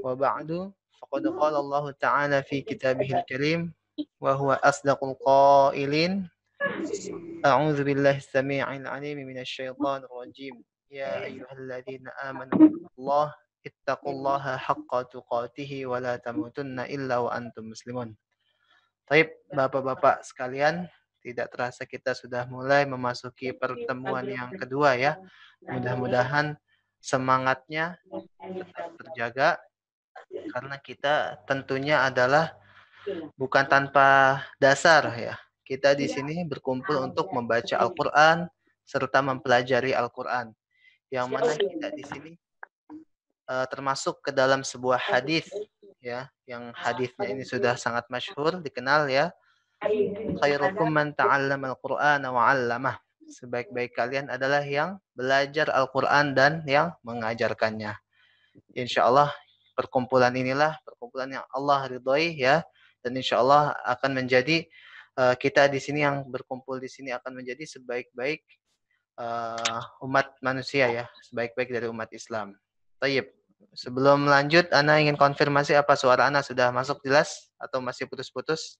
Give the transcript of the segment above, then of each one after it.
وبعد فقد قال الله تعالى في كتابه الكريم وهو أصدق القائلين أعوذ بالله السميع العليم من الشيطان الرجيم يا أيها الذين آمنوا اتقوا الله حق تقاته ولا تموتن إلا وأنتم مسلمون. Baik, Bapak-bapak sekalian, tidak terasa kita sudah mulai memasuki pertemuan yang kedua ya. Mudah-mudahan semangatnya tetap terjaga karena kita tentunya adalah bukan tanpa dasar ya. Kita di sini berkumpul untuk membaca Al-Qur'an serta mempelajari Al-Qur'an. Yang mana kita di sini termasuk ke dalam sebuah hadis ya, yang hadisnya ini sudah sangat masyhur, dikenal ya. Khairukum man ta'allama al-Qur'ana wa 'allamah. Sebaik-baik kalian adalah yang belajar Al-Qur'an dan yang mengajarkannya. Insyaallah perkumpulan inilah perkumpulan yang Allah ridhoi ya, dan insyaallah akan menjadi kita di sini yang berkumpul di sini akan menjadi sebaik-baik umat manusia ya, sebaik-baik dari umat Islam. Tayyib. Sebelum lanjut, Ana ingin konfirmasi apa suara Ana sudah masuk jelas atau masih putus-putus?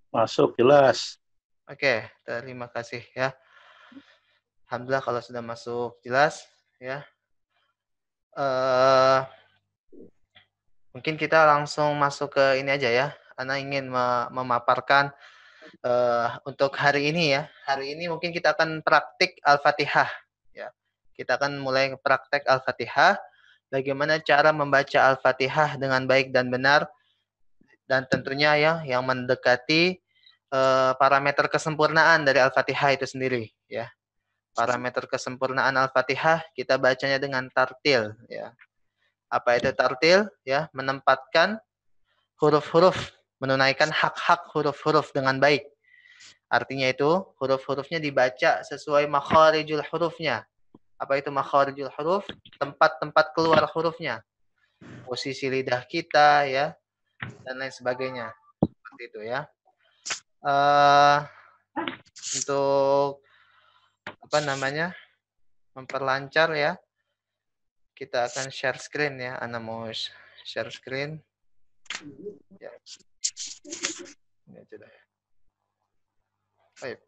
Masuk jelas. Oke, terima kasih ya. Alhamdulillah kalau sudah masuk jelas ya. Mungkin kita langsung masuk ke ini aja ya. Ana ingin memaparkan untuk hari ini ya. Hari ini mungkin kita akan praktik Al-Fatihah ya. Kita akan mulai praktek Al-Fatihah. Bagaimana cara membaca Al-Fatihah dengan baik dan benar, dan tentunya ya yang mendekati parameter kesempurnaan dari Al-Fatihah itu sendiri ya. Parameter kesempurnaan Al-Fatihah kita bacanya dengan tartil ya. Apa itu tartil? Ya, menempatkan huruf-huruf, menunaikan hak-hak huruf-huruf dengan baik. Artinya itu huruf-hurufnya dibaca sesuai makharijul hurufnya. Apa itu makharijul huruf? Tempat-tempat keluar hurufnya. Posisi lidah kita ya, dan lain sebagainya. Seperti itu ya. Untuk apa namanya? Memperlancar ya. Kita akan share screen ya. Ana mau share screen. Ya. Ini aja dah. Baik.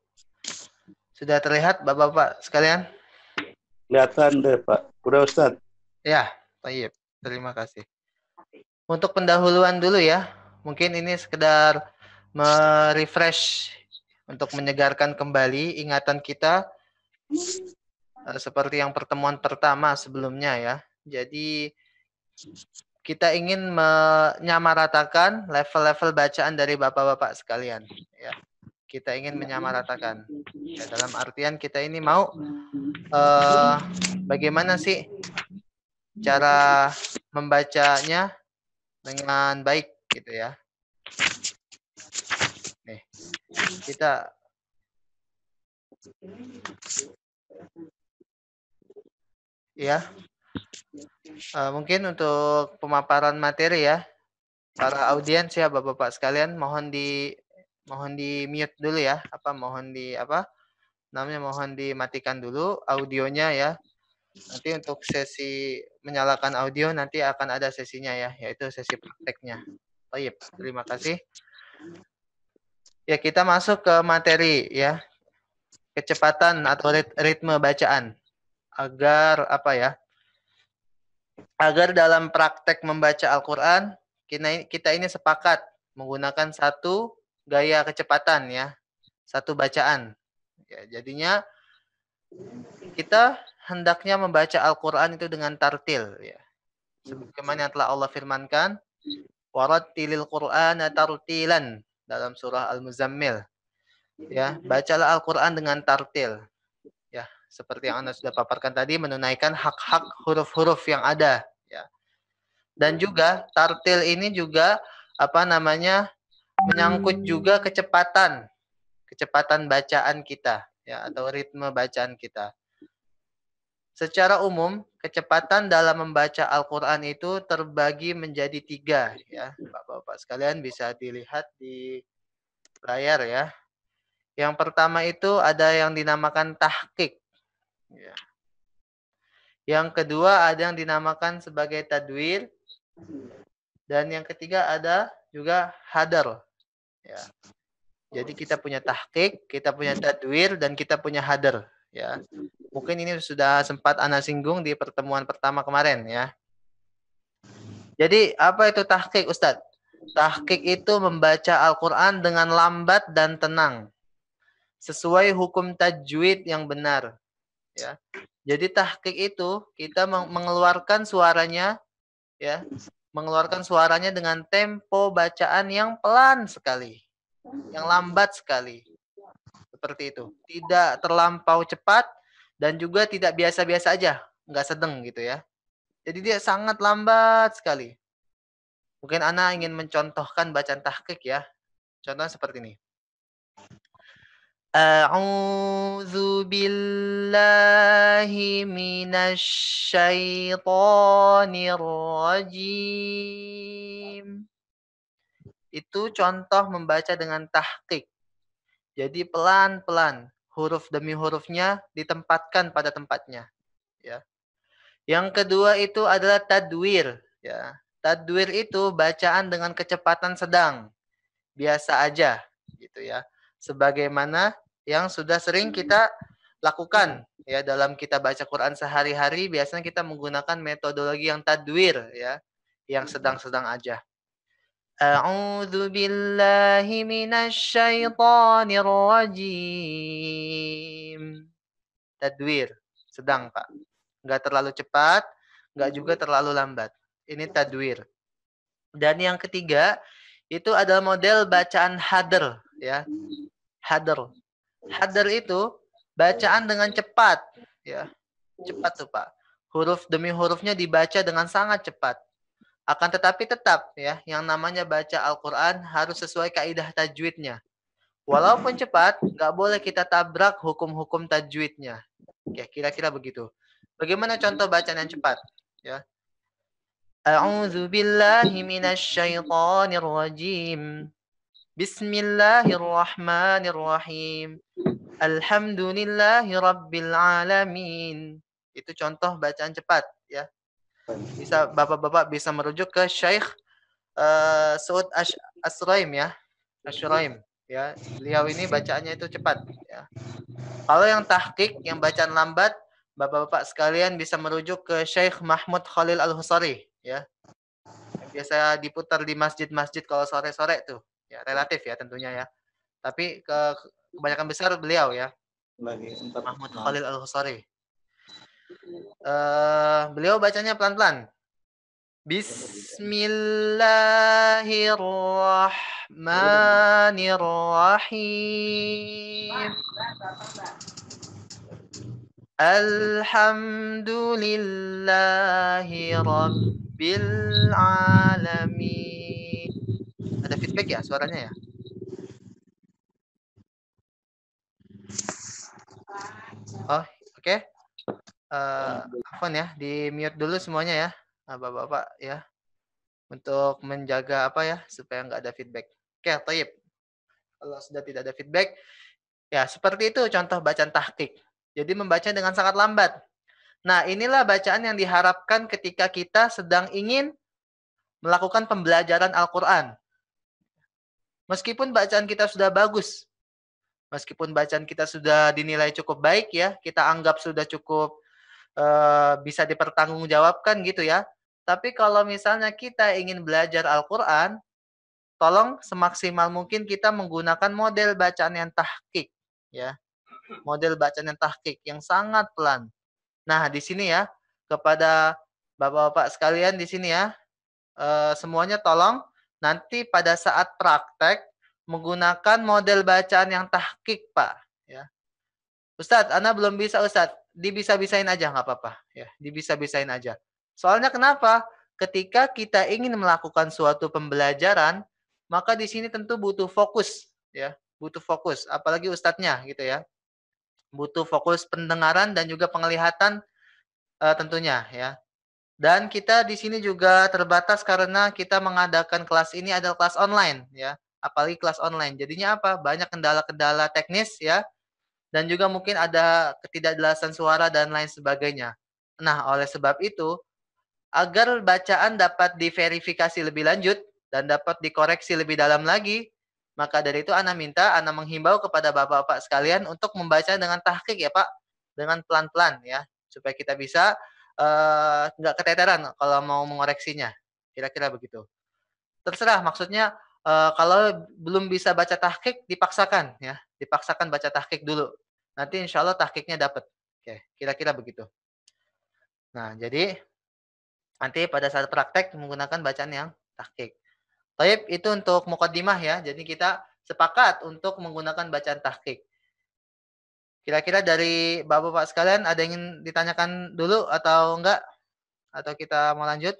Sudah terlihat Bapak-bapak sekalian? Kelihatan deh Pak. Udah Ustadz? Ya, baik. Terima kasih. Untuk pendahuluan dulu ya. Mungkin ini sekedar merefresh untuk menyegarkan kembali ingatan kita seperti yang pertemuan pertama sebelumnya ya. Jadi kita ingin menyamaratakan level-level bacaan dari Bapak-bapak sekalian ya. Kita ingin menyamaratakan. Ya, dalam artian kita ini mau bagaimana sih cara membacanya dengan baik gitu ya. Nih, kita ya mungkin untuk pemaparan materi ya, para audiens ya Bapak-bapak sekalian mohon di mute dulu ya, mohon dimatikan dulu audionya ya. Nanti untuk sesi menyalakan audio nanti akan ada sesinya ya, yaitu sesi prakteknya. Baik, terima kasih. Ya, kita masuk ke materi ya. Kecepatan atau ritme bacaan. Agar agar dalam praktek membaca Al-Qur'an kita ini sepakat menggunakan satu gaya kecepatan ya. Satu bacaan. Ya, jadinya kita hendaknya membaca Al-Qur'an itu dengan tartil ya. Sebagaimana yang telah Allah firmankan, warattilil Qur'ana tartilan dalam surah Al-Muzammil. Ya, bacalah Al-Qur'an dengan tartil. Ya, seperti yang Anda sudah paparkan tadi, menunaikan hak-hak huruf-huruf yang ada ya. Dan juga tartil ini juga menyangkut juga kecepatan bacaan kita ya, atau ritme bacaan kita. Secara umum, kecepatan dalam membaca Al-Qur'an itu terbagi menjadi 3 ya. Bapak-bapak sekalian bisa dilihat di layar ya. Yang pertama itu ada yang dinamakan tahqiq. Ya. Yang kedua ada yang dinamakan sebagai tadwir. Dan yang ketiga ada juga hadar. Ya. Jadi kita punya tahqiq, kita punya tadwir, dan kita punya hadar. Ya. Mungkin ini sudah sempat Ana singgung di pertemuan pertama kemarin ya. Jadi apa itu tahqiq, Ustadz? Tahqiq itu membaca Al-Quran dengan lambat dan tenang, sesuai hukum tajwid yang benar. Ya. Jadi tahqiq itu kita mengeluarkan suaranya, ya, mengeluarkan suaranya dengan tempo bacaan yang pelan sekali, yang lambat sekali, seperti itu. Tidak terlampau cepat dan juga tidak biasa-biasa aja, nggak sedang gitu ya. Jadi dia sangat lambat sekali. Mungkin Ana ingin mencontohkan bacaan tahqiq ya. Contohnya seperti ini. A'udzu billahi minasy syaithanir rajim. Itu contoh membaca dengan tahqiq. Jadi pelan-pelan, huruf demi hurufnya ditempatkan pada tempatnya, ya. Yang kedua itu adalah tadwir, ya. Tadwir itu bacaan dengan kecepatan sedang, biasa aja, gitu ya. Sebagaimana yang sudah sering kita lakukan ya dalam kita baca Quran sehari-hari, biasanya kita menggunakan metodologi yang tadwir ya, yang sedang-sedang aja. A'udzu billahi minasy syaithanir rajim. Tadwir, sedang, Pak. Enggak terlalu cepat, enggak juga terlalu lambat. Ini tadwir. Dan yang ketiga, itu adalah model bacaan hadar ya. Hadar. Hadar itu bacaan dengan cepat ya. Cepat tuh, Pak. Huruf demi hurufnya dibaca dengan sangat cepat. Akan tetapi tetap ya, yang namanya baca Al-Qur'an harus sesuai kaidah tajwidnya. Walaupun cepat, nggak boleh kita tabrak hukum-hukum tajwidnya. Ya, kira-kira begitu. Bagaimana contoh bacaan yang cepat? Ya. A'udzu billahi minasy syaithanir rajim. Bismillahirrahmanirrahim. Alhamdulillahi rabbil alamin. Itu contoh bacaan cepat ya. Bisa Bapak-bapak bisa merujuk ke Syekh Suud Asraim ya. Asyraim ya. Beliau ini bacaannya itu cepat ya. Kalau yang tahqiq, yang bacaan lambat, Bapak-bapak sekalian bisa merujuk ke Syekh Mahmud Khalil Al-Husari ya. Yang biasa diputar di masjid-masjid kalau sore-sore tuh. Ya, relatif ya tentunya ya. Tapi kebanyakan besar beliau ya. Mahmud Khalil Al-Husari. Beliau bacanya pelan-pelan. Bismillahirrahmanirrahim. Alhamdulillahi rabbil alamin. Ada feedback ya suaranya ya? Oh, oke. Afwan ya, di mute dulu semuanya ya, Bapak-bapak ya. Untuk menjaga apa ya, supaya nggak ada feedback. Oke, thayyib. Kalau sudah tidak ada feedback, ya seperti itu contoh bacaan tahqiq. Jadi membaca dengan sangat lambat. Nah, inilah bacaan yang diharapkan ketika kita sedang ingin melakukan pembelajaran Al-Quran. Meskipun bacaan kita sudah bagus, meskipun bacaan kita sudah dinilai cukup baik ya, kita anggap sudah cukup bisa dipertanggungjawabkan gitu ya. Tapi kalau misalnya kita ingin belajar Al-Quran, tolong semaksimal mungkin kita menggunakan model bacaan yang tahqiq ya. Model bacaan yang tahqiq yang sangat pelan. Nah, di sini ya, kepada Bapak-bapak sekalian di sini ya, semuanya tolong nanti pada saat praktek menggunakan model bacaan yang tahqiq, Pak. Ya. Ustadz, Ana belum bisa, Ustadz. Dibisa-bisain aja, nggak apa-apa. Ya, dibisa-bisain aja. Soalnya kenapa? Ketika kita ingin melakukan suatu pembelajaran, maka di sini tentu butuh fokus. Ya, butuh fokus. Apalagi ustadznya gitu ya. Butuh fokus pendengaran dan juga penglihatan tentunya ya. Dan kita di sini juga terbatas karena kita mengadakan kelas ini adalah kelas online ya. Apalagi kelas online. Jadinya apa? Banyak kendala-kendala teknis ya. Dan juga mungkin ada ketidakjelasan suara dan lain sebagainya. Nah, oleh sebab itu agar bacaan dapat diverifikasi lebih lanjut dan dapat dikoreksi lebih dalam lagi, maka dari itu ana menghimbau kepada bapak-bapak sekalian untuk membaca dengan tahqiq ya Pak, dengan pelan-pelan ya, supaya kita bisa nggak keteteran kalau mau mengoreksinya. Kira-kira begitu. Terserah, maksudnya kalau belum bisa baca tahqiq dipaksakan ya, dipaksakan baca tahqiq dulu. Nanti insya Allah tahqiqnya dapat. Oke, kira-kira begitu. Nah, jadi nanti pada saat praktek menggunakan bacaan yang tahqiq. Baik, itu untuk mukaddimah ya. Jadi kita sepakat untuk menggunakan bacaan tahqiq. Kira-kira dari Bapak-bapak sekalian ada yang ingin ditanyakan dulu atau enggak? Atau kita mau lanjut?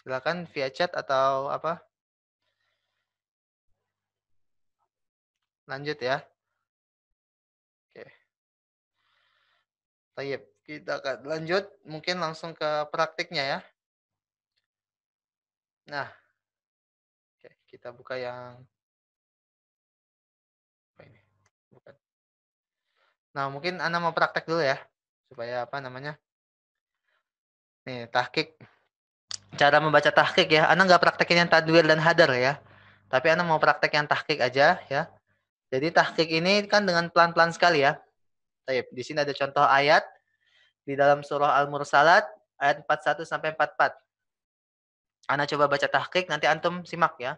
Silakan via chat atau apa? Lanjut ya. Oke. Baik, kita akan lanjut mungkin langsung ke praktiknya ya. Nah, oke, kita buka yang apa ini? Bukan. Nah, mungkin Anda mau praktek dulu ya. Supaya apa namanya? Nih, tahqiq. Cara membaca tahqiq ya. Anda nggak praktekin yang tadwir dan hadar ya. Tapi Anda mau praktek yang tahqiq aja ya. Jadi tahqiq ini kan dengan pelan-pelan sekali ya. Baik, di sini ada contoh ayat di dalam surah Al-Mursalat ayat 41 sampai 44. Anda coba baca tahqiq, nanti antum simak ya.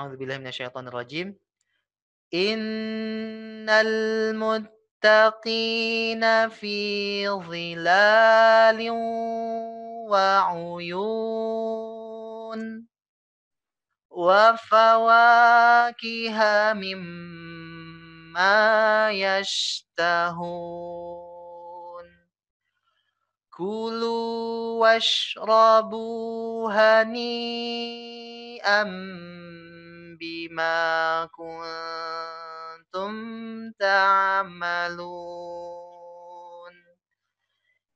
A'udzubillahi minasyaitonirrajim. Innal muttaqina fi dhilalin wa 'uyun wa fawakiha mimma yashtahun. Kulu washrabu hani'an bima kuntum ta'malun.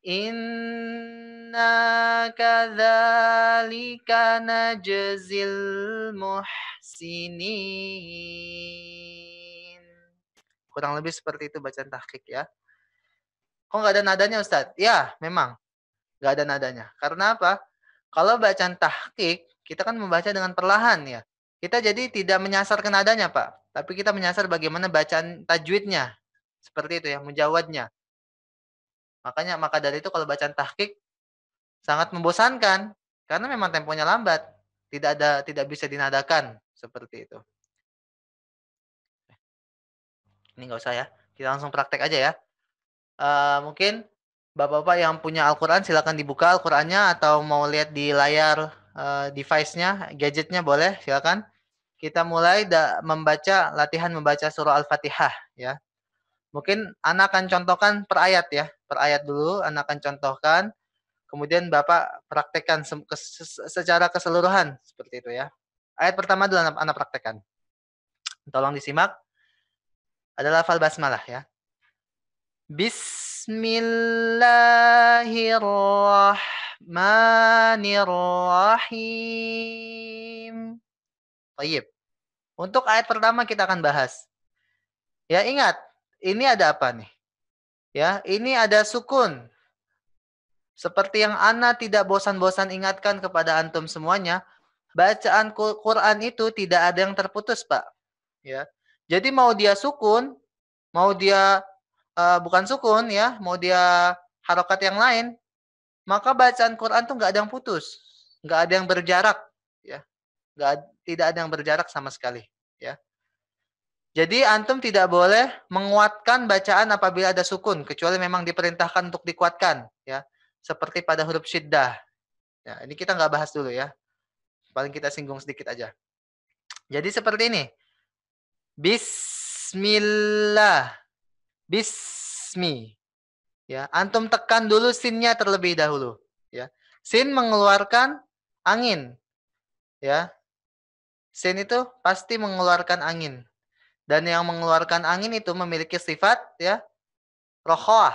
Inna kadzalika najzil muhsinin. Kurang lebih seperti itu bacaan tahqiq ya. Kok nggak ada nadanya Ustadz? Ya, memang nggak ada nadanya. Karena apa? Kalau bacaan tahqiq, kita kan membaca dengan perlahan ya. Kita jadi tidak menyasar ke nadanya, Pak. Tapi kita menyasar bagaimana bacaan tajwidnya. Seperti itu ya, mujawadnya. Maka dari itu kalau bacaan tahqiq sangat membosankan karena memang temponya lambat. Tidak bisa dinadakan seperti itu. Ini nggak usah ya. Kita langsung praktek aja ya. Mungkin Bapak-bapak yang punya Al-Quran silakan dibuka Al-Qurannya atau mau lihat di layar device-nya, gadgetnya boleh, silakan. Kita mulai latihan membaca surah Al-Fatihah ya. Mungkin Ana akan contohkan per ayat ya. Per ayat dulu Ana akan contohkan. Kemudian Bapak praktekkan secara keseluruhan seperti itu ya. Ayat pertama dulu Ana praktekkan. Tolong disimak. Adalah lafal basmalah ya. Bismillahirrahmanirrahim. Baik. Untuk ayat pertama kita akan bahas. Ya, ingat, ini ada apa nih? Ya, ini ada sukun. Seperti yang Ana tidak bosan-bosan ingatkan kepada antum semuanya, bacaan Quran itu tidak ada yang terputus, Pak. Ya. Jadi mau dia sukun, mau dia bukan sukun ya, mau dia harokat yang lain, maka bacaan Quran tuh nggak ada yang putus, nggak ada yang berjarak, ya, tidak ada yang berjarak sama sekali, ya. Jadi antum tidak boleh menguatkan bacaan apabila ada sukun, kecuali memang diperintahkan untuk dikuatkan, ya, seperti pada huruf syiddah. Ya, ini kita nggak bahas dulu ya, paling kita singgung sedikit aja. Jadi seperti ini, Bismillah, Bismi. Ya, antum tekan dulu sinnya terlebih dahulu. Ya, sin mengeluarkan angin. Ya, sin itu pasti mengeluarkan angin. Dan yang mengeluarkan angin itu memiliki sifat ya rokhah.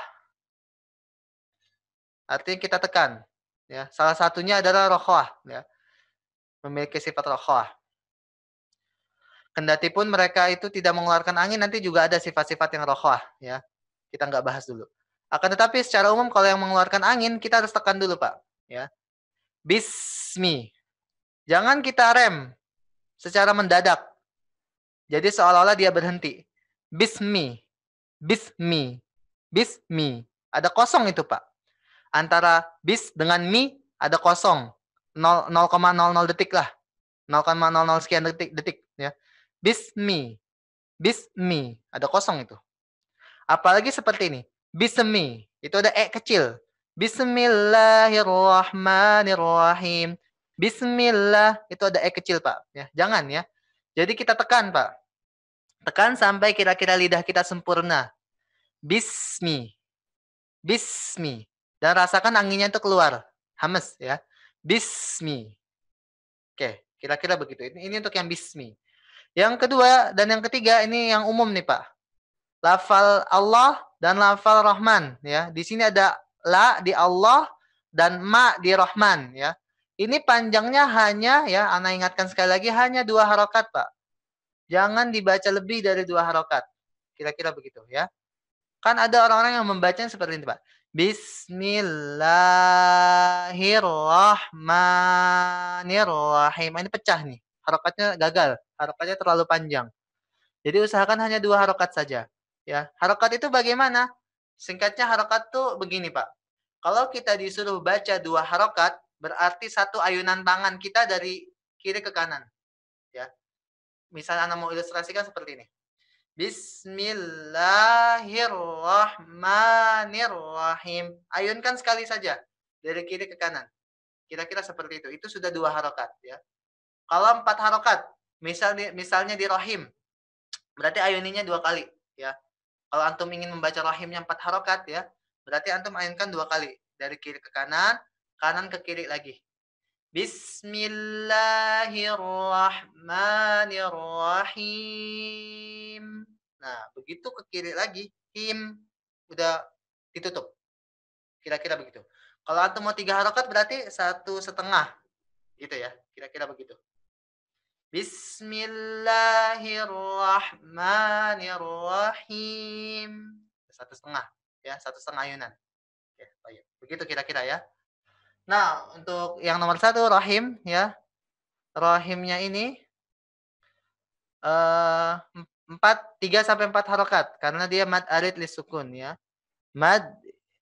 Artinya kita tekan. Ya, salah satunya adalah rokhah. Ya, memiliki sifat rokhah. Kendati pun mereka itu tidak mengeluarkan angin, nanti juga ada sifat-sifat yang rokhah. Ya, kita nggak bahas dulu. Akan tetapi secara umum kalau yang mengeluarkan angin, kita harus tekan dulu, Pak. Ya. Bismi. Jangan kita rem secara mendadak. Jadi seolah-olah dia berhenti. Bismi. Bismi. Bismi. Ada kosong itu, Pak. Antara bis dengan mi ada kosong. 0,00 detik lah. 0,00 sekian detik ya. Bismi. Bismi. Ada kosong itu. Apalagi seperti ini. Bismi. Itu ada e kecil. Bismillahirrahmanirrahim. Bismillah. Itu ada e kecil, Pak. Ya, jangan ya. Jadi kita tekan, Pak. Tekan sampai kira-kira lidah kita sempurna. Bismi. Bismi. Dan rasakan anginnya itu keluar. Hames ya. Bismi. Oke, kira-kira begitu. Ini untuk yang bismi. Yang kedua dan yang ketiga ini yang umum nih, Pak. Lafal Allah dan lafal Rahman ya. Di sini ada la di Allah dan ma di Rahman ya. Ini panjangnya hanya ya, ana ingatkan sekali lagi hanya 2 harokat, Pak. Jangan dibaca lebih dari 2 harokat. Kira-kira begitu ya. Kan ada orang-orang yang membacanya seperti ini, Pak. Bismillahirrahmanirrahim. Ini pecah nih. Harokatnya gagal. Harokatnya terlalu panjang. Jadi usahakan hanya 2 harokat saja. Ya, harokat itu bagaimana? Singkatnya harokat tuh begini, Pak. Kalau kita disuruh baca 2 harokat, berarti 1 ayunan tangan kita dari kiri ke kanan. Ya. Misalnya Anda mau ilustrasikan seperti ini. Bismillahirrahmanirrahim. Ayunkan sekali saja dari kiri ke kanan. Kira-kira seperti itu. Itu sudah 2 harokat ya. Kalau 4 harokat, misalnya di rahim, berarti ayuninya 2 kali ya. Kalau antum ingin membaca rahimnya 4 harokat ya, berarti antum ayunkan 2 kali dari kiri ke kanan, kanan ke kiri lagi. Bismillahirrahmanirrahim. Nah, begitu ke kiri lagi, him udah ditutup. Kira-kira begitu. Kalau antum mau 3 harokat berarti 1,5 gitu ya. Kira-kira begitu. Bismillahirrahmanirrahim. 1,5 ya, 1,5 ayunan. Oke, baik. Begitu kira-kira ya. Nah, untuk yang nomor 1 rahim ya. Rahimnya ini 3 sampai 4 harokat karena dia mad arid lisukun ya. Mad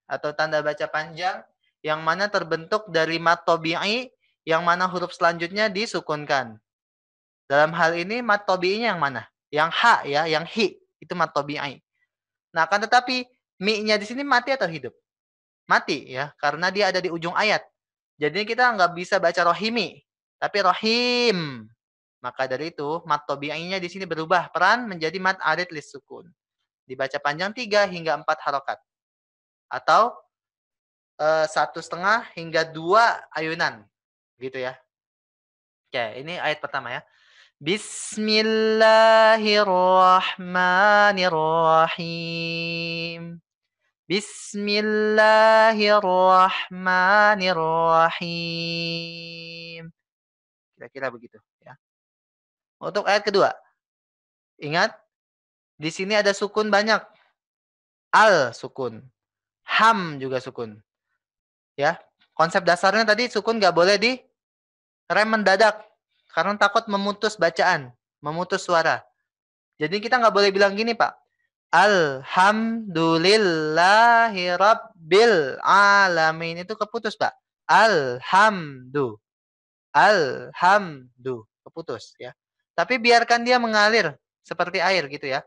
atau tanda baca panjang yang mana terbentuk dari mad tabi'i yang mana huruf selanjutnya disukunkan. Dalam hal ini mad tabi'inya yang mana? Yang ha ya, yang hi itu mad tabi'i. Nah, kan tetapi mi-nya di sini mati atau hidup? Mati ya, karena dia ada di ujung ayat. Jadi kita nggak bisa baca rohimi, tapi rohim. Maka dari itu, mad tabi'inya di sini berubah peran menjadi mad arid lisukun. Dibaca panjang 3 hingga 4 harokat. Atau 1,5 hingga 2 ayunan. Gitu ya. Oke, ini ayat pertama ya. Bismillahirrahmanirrahim. Bismillahirrahmanirrahim. Kira-kira begitu ya. Untuk ayat kedua. Ingat, di sini ada sukun banyak. Al sukun. Ham juga sukun. Ya. Konsep dasarnya tadi sukun nggak boleh di rem mendadak. Karena takut memutus bacaan. Memutus suara. Jadi kita nggak boleh bilang gini, Pak. Alhamdulillahi rabbil alamin. Itu keputus, Pak. Alhamdu. Keputus ya. Tapi biarkan dia mengalir seperti air gitu ya.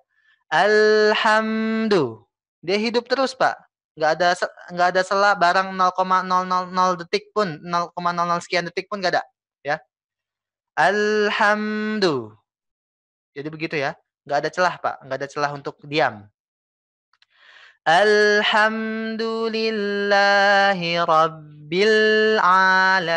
Alhamdu. Dia hidup terus, Pak. Nggak ada sela barang 0,000 detik pun, 0,00 sekian detik pun nggak ada, ya. Alhamdu. Jadi begitu ya. Nggak ada celah, Pak. Nggak ada celah untuk diam. Alhamdulillahi rabbil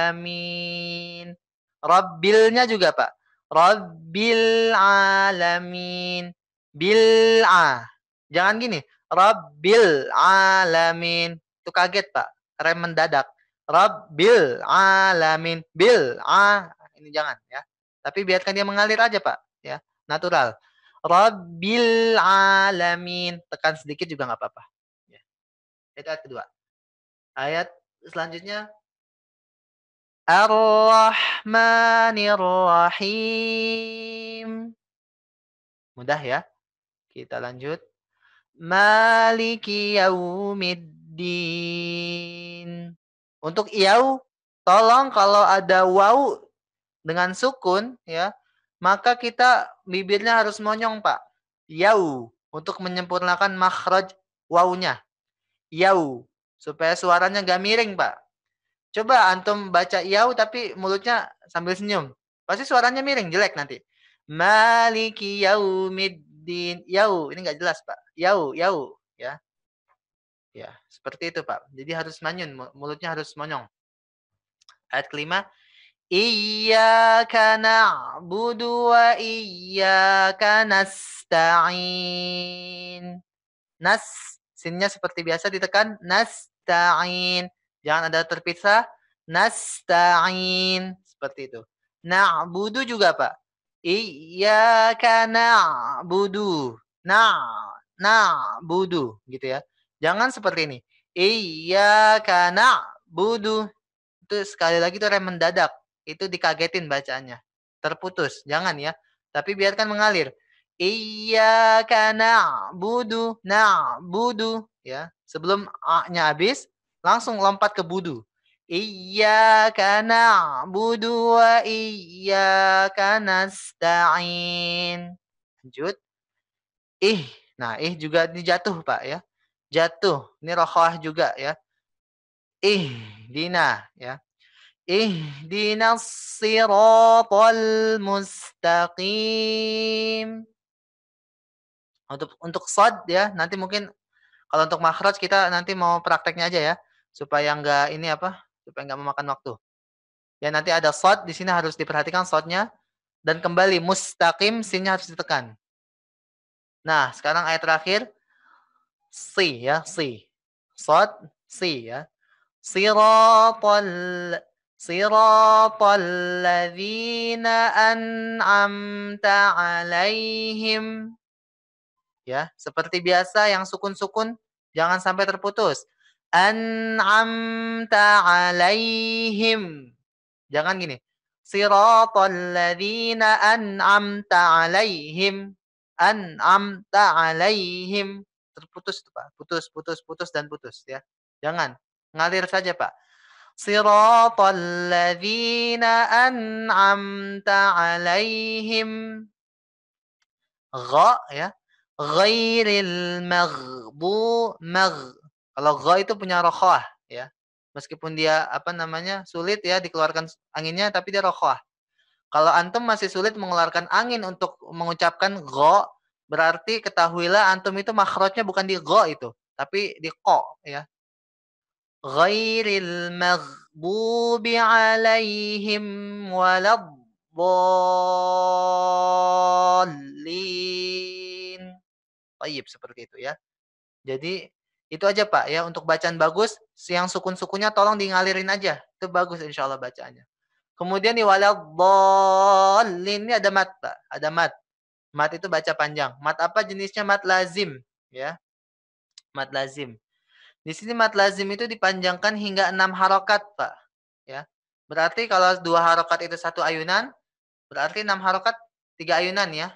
alamin. Rabbilnya juga, Pak. Rabbil alamin. Bil'a. Jangan gini. Rabbil alamin. Itu kaget, Pak. Rem mendadak. Rabbil alamin. Bil'a. Ini jangan ya. Tapi biarkan dia mengalir aja, Pak. Ya, natural. Rabbil alamin. Tekan sedikit juga nggak apa-apa. Itu ayat kedua. Ayat selanjutnya Ar-Rahmanir Rahim. Mudah ya. Kita lanjut. Maliki yaumiddin. Untuk yau, tolong kalau ada waw dengan sukun ya, maka kita bibirnya harus monyong, Pak. Yau untuk menyempurnakan makhraj wawnya. Yau supaya suaranya gak miring, Pak. Coba antum baca yau tapi mulutnya sambil senyum. Pasti suaranya miring, jelek nanti. Maliki yaumiddin. Yau, ini nggak jelas, Pak. Yau, yau, ya. Ya, seperti itu, Pak. Jadi harus manyun, mulutnya harus monyong. Ayat kelima, Iyyaka na'budu wa iyyaka nasta'in. Nas, sinnya seperti biasa ditekan nasta'in. Jangan ada terpisah. Nasta'in. Seperti itu. Na'budu juga, Pak. Iyyaka na'budu. Na'budu. Gitu ya. Jangan seperti ini. Iyyaka na'budu. Itu sekali lagi itu rem mendadak. Itu dikagetin bacaannya. Terputus. Jangan ya. Tapi biarkan mengalir. Iyyaka na'budu. Na'budu. Ya. Sebelum A-nya habis, langsung lompat ke budu. Iyyaka na'budu wa iyyaka nasta'in. Lanjut. Nah, juga dijatuh, Pak ya. Jatuh. Ini rokhawah juga ya. Dina ya. Ihdinas siratal mustaqim. Untuk shad ya, nanti mungkin kalau untuk makhraj kita nanti mau prakteknya aja ya, supaya supaya enggak memakan waktu. Ya nanti ada shad di sini harus diperhatikan shadnya dan kembali mustaqim sinnya harus ditekan. Nah, sekarang ayat terakhir si ya, si. Shad si ya. Siratal ladzina an'amta alaihim. Ya, seperti biasa yang sukun-sukun jangan sampai terputus. An'amta alaihim. Jangan gini. Siratal ladzina an'amta alaihim. An'amta alaihim. Terputus itu, Pak. Putus dan putus ya. Jangan. Ngalir saja, Pak. Siratal ladzina an'amta alaihim. Gha ya. Ghairil Kalau gha itu punya rokhawah ya. Meskipun dia sulit ya dikeluarkan anginnya tapi dia rokhawah. Kalau antum masih sulit mengeluarkan angin untuk mengucapkan gha, berarti ketahuilah antum itu makhrajnya bukan di gha itu, tapi di qa ya. Ghairil maghdubi alaihim waladdallin. Baik, seperti itu ya. Jadi itu aja, Pak ya, untuk bacaan bagus, yang sukun-sukunnya tolong di ngalirin aja. Itu bagus insyaallah bacaannya. Kemudian di waladdallin ini ada mat, Pak. Ada mat. Mat itu baca panjang. Mat apa jenisnya? Mat lazim ya. Mat lazim. Di sini mat lazim itu dipanjangkan hingga 6 harokat, Pak. Ya. Berarti kalau 2 harokat itu 1 ayunan, berarti 6 harokat 3 ayunan ya.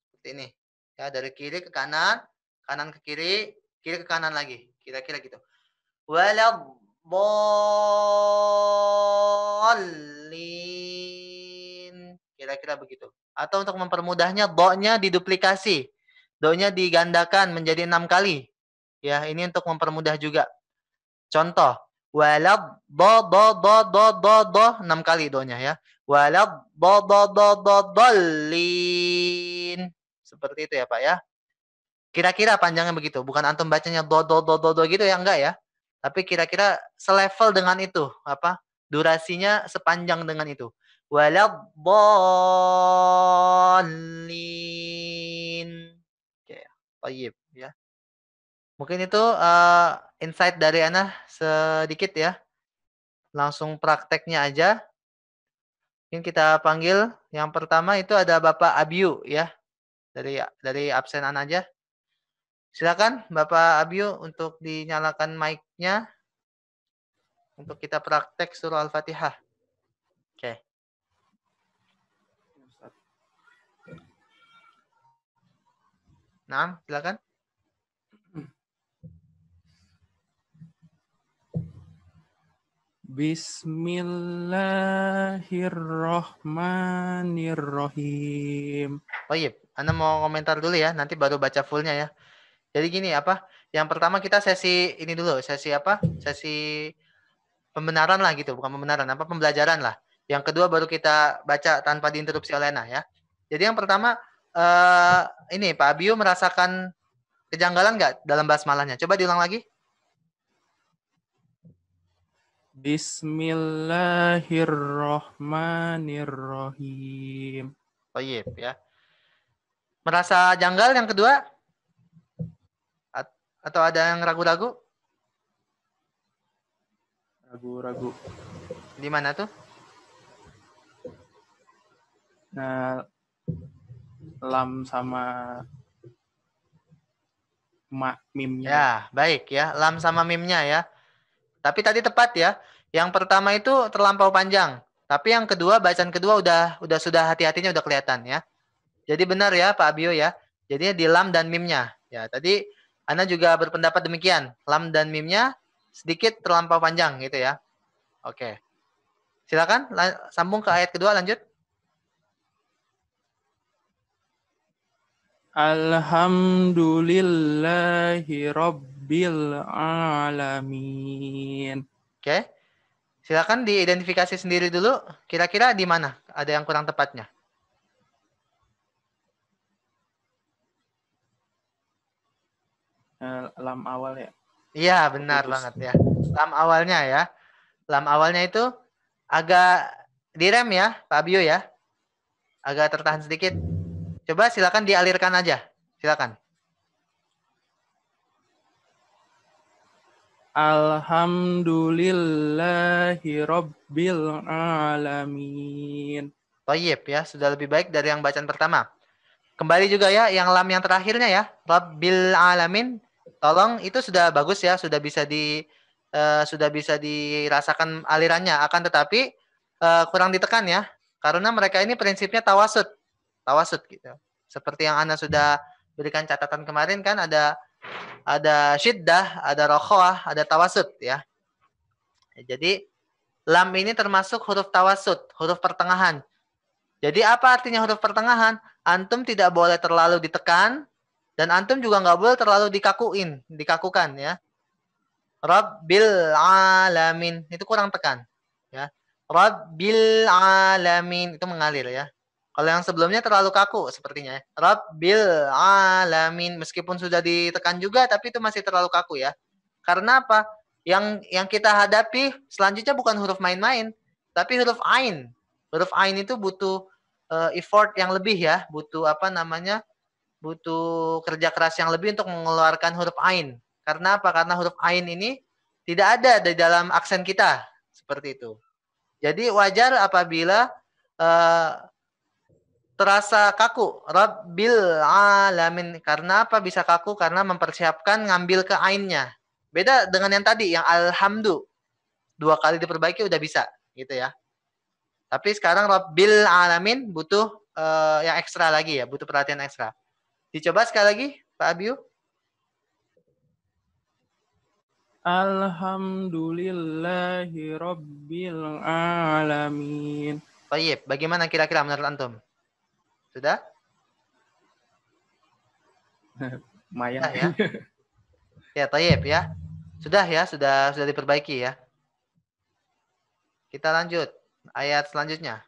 Seperti ini. Ya, dari kiri ke kanan, kanan ke kiri, kiri ke kanan lagi. Kira-kira gitu. Waladdallin. Kira-kira begitu. Atau untuk mempermudahnya, do-nya diduplikasi. Do-nya digandakan menjadi 6 kali. Ya, ini untuk mempermudah juga. Contoh, walad do 6 kali do-nya ya. Walad dallin. Seperti itu ya, Pak ya. Kira-kira panjangnya begitu, bukan antum bacanya do gitu ya, enggak ya. Tapi kira-kira selevel dengan itu, durasinya sepanjang dengan itu. Walad dallin. Oke, baik ya. Mungkin itu insight dari Ana sedikit ya. Langsung prakteknya aja. Mungkin kita panggil yang pertama itu ada Bapak Abiu ya. Dari absen Ana aja. Silakan Bapak Abio untuk dinyalakan mic-nya untuk kita praktek surah Al-Fatihah. Oke. Nah, silakan. Bismillahirrahmanirrahim. Baik, Anda mau komentar dulu ya, nanti baru baca fullnya ya. Jadi gini apa? Yang pertama kita sesi ini dulu, sesi apa? Sesi pembenaran lah gitu, bukan pembenaran, apa pembelajaran lah. Yang kedua baru kita baca tanpa diinterupsi oleh Ana ya. Jadi yang pertama ini Pak Abio merasakan kejanggalan nggak dalam basmalahnya? Coba diulang lagi. Bismillahirrahmanirrahim. Baik ya. Merasa janggal yang kedua? Atau ada yang ragu-ragu? Ragu-ragu. Di mana tuh? Nah, lam sama mimnya. Ya, baik ya. Lam sama mimnya ya. Tapi tadi tepat ya. Yang pertama itu terlampau panjang. Tapi yang kedua, bacaan kedua sudah hati-hatinya udah kelihatan ya. Jadi benar ya Pak Abio ya. Jadinya di lam dan mimnya. Ya, tadi Ana juga berpendapat demikian. Lam dan mimnya sedikit terlampau panjang gitu ya. Oke. Silakan sambung ke ayat kedua, lanjut. Alhamdulillahi Rabbil Alamin. Oke. Silakan diidentifikasi sendiri dulu. Kira-kira di mana ada yang kurang tepatnya? Lam awal ya. Iya, benar banget ya. Lam awalnya ya. Lam awalnya itu agak direm ya, Pak Abio ya. Agak tertahan sedikit. Coba silakan dialirkan aja. Silakan. Alhamdulillahi Rabbil Alamin. Thayyib ya, sudah lebih baik dari yang bacaan pertama. Kembali juga ya, yang lam yang terakhirnya ya, Rabbil Alamin. Tolong itu sudah bagus ya, sudah bisa dirasakan alirannya. Akan tetapi kurang ditekan ya, karena mereka ini prinsipnya tawasud gitu. Seperti yang Anda sudah berikan catatan kemarin kan ada syiddah, ada rokhawah, ada tawasud ya. Jadi lam ini termasuk huruf tawasud, huruf pertengahan. Jadi apa artinya huruf pertengahan? Antum tidak boleh terlalu ditekan dan antum juga nggak boleh terlalu dikakukan ya. Rabbil alamin itu kurang tekan ya. Rabbil alamin itu mengalir ya. Kalau yang sebelumnya terlalu kaku sepertinya ya. Rabbil alamin meskipun sudah ditekan juga tapi itu masih terlalu kaku ya. Karena apa? Yang kita hadapi selanjutnya bukan huruf main-main, tapi huruf ain. Huruf ain itu butuh effort yang lebih ya, butuh butuh kerja keras yang lebih untuk mengeluarkan huruf ain. Karena apa? Karena huruf ain ini tidak ada di dalam aksen kita seperti itu. Jadi wajar apabila terasa kaku. Rabbil alamin. Karena apa bisa kaku? Karena mempersiapkan ngambil ke ainnya. Beda dengan yang tadi, yang alhamdu. 2 kali diperbaiki udah bisa, gitu ya. Tapi sekarang Rabbil alamin butuh yang ekstra lagi ya, butuh perhatian ekstra. Dicoba sekali lagi, Pak Abiu. Alhamdulillahi Rabbil Alamin. Baik, bagaimana kira-kira menurut antum? Sudah? Lumayan Sudah ya. Ya, tayyib ya. Sudah ya, sudah diperbaiki ya. Kita lanjut ayat selanjutnya.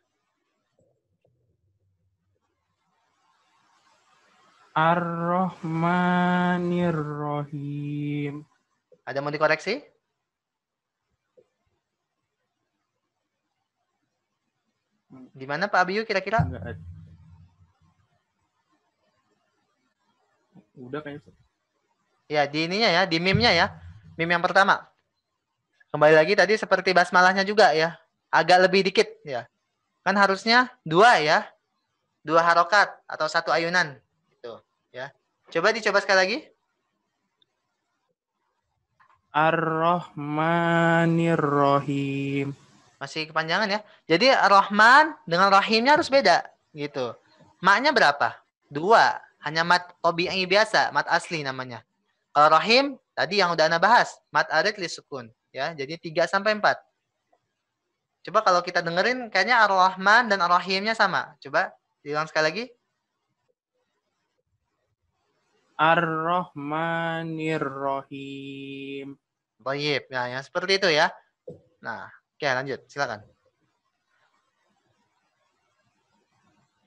Ar-Rahmanir-Rahim. Ada mau dikoreksi? Di mana Pak Abiyu kira-kira? Enggak ada. Udah kayaknya. Ya, di ininya ya, di meme-nya ya. Meme yang pertama. Kembali lagi tadi seperti basmalahnya juga ya. Agak lebih dikit ya. Kan harusnya 2 ya. 2 harokat atau 1 ayunan gitu ya. Coba dicoba sekali lagi. Ar-Rahmanir-Rahim. Masih kepanjangan ya. Jadi Rahman dengan Rahimnya harus beda gitu. Maknya berapa? 2. Hanya mat tabi'i biasa, mat asli namanya. Kalau Rahim tadi yang udah Ana bahas, mat arid li sukun ya. Jadi 3 sampai 4. Coba kalau kita dengerin kayaknya Ar-Rahman dan Ar-Rahimnya sama. Coba diulang sekali lagi. Ar-Rahmanir-Rahim. Baik. Nah, yang seperti itu ya. Nah, oke lanjut. Silakan.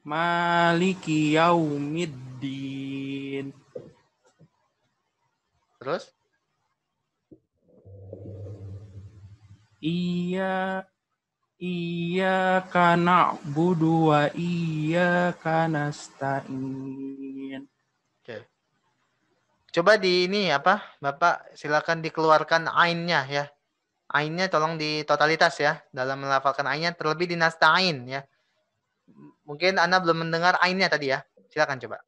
Maliki Yaumiddin. Terus? Iyyaka na'budu wa iyyaka nasta'in. Oke. Coba di ini apa? Bapak silakan dikeluarkan ainnya ya. Ainnya tolong di totalitas ya. Dalam melafalkan ainnya terlebih di nasta'in ya. Mungkin Anda belum mendengar ainnya tadi ya. Silakan coba.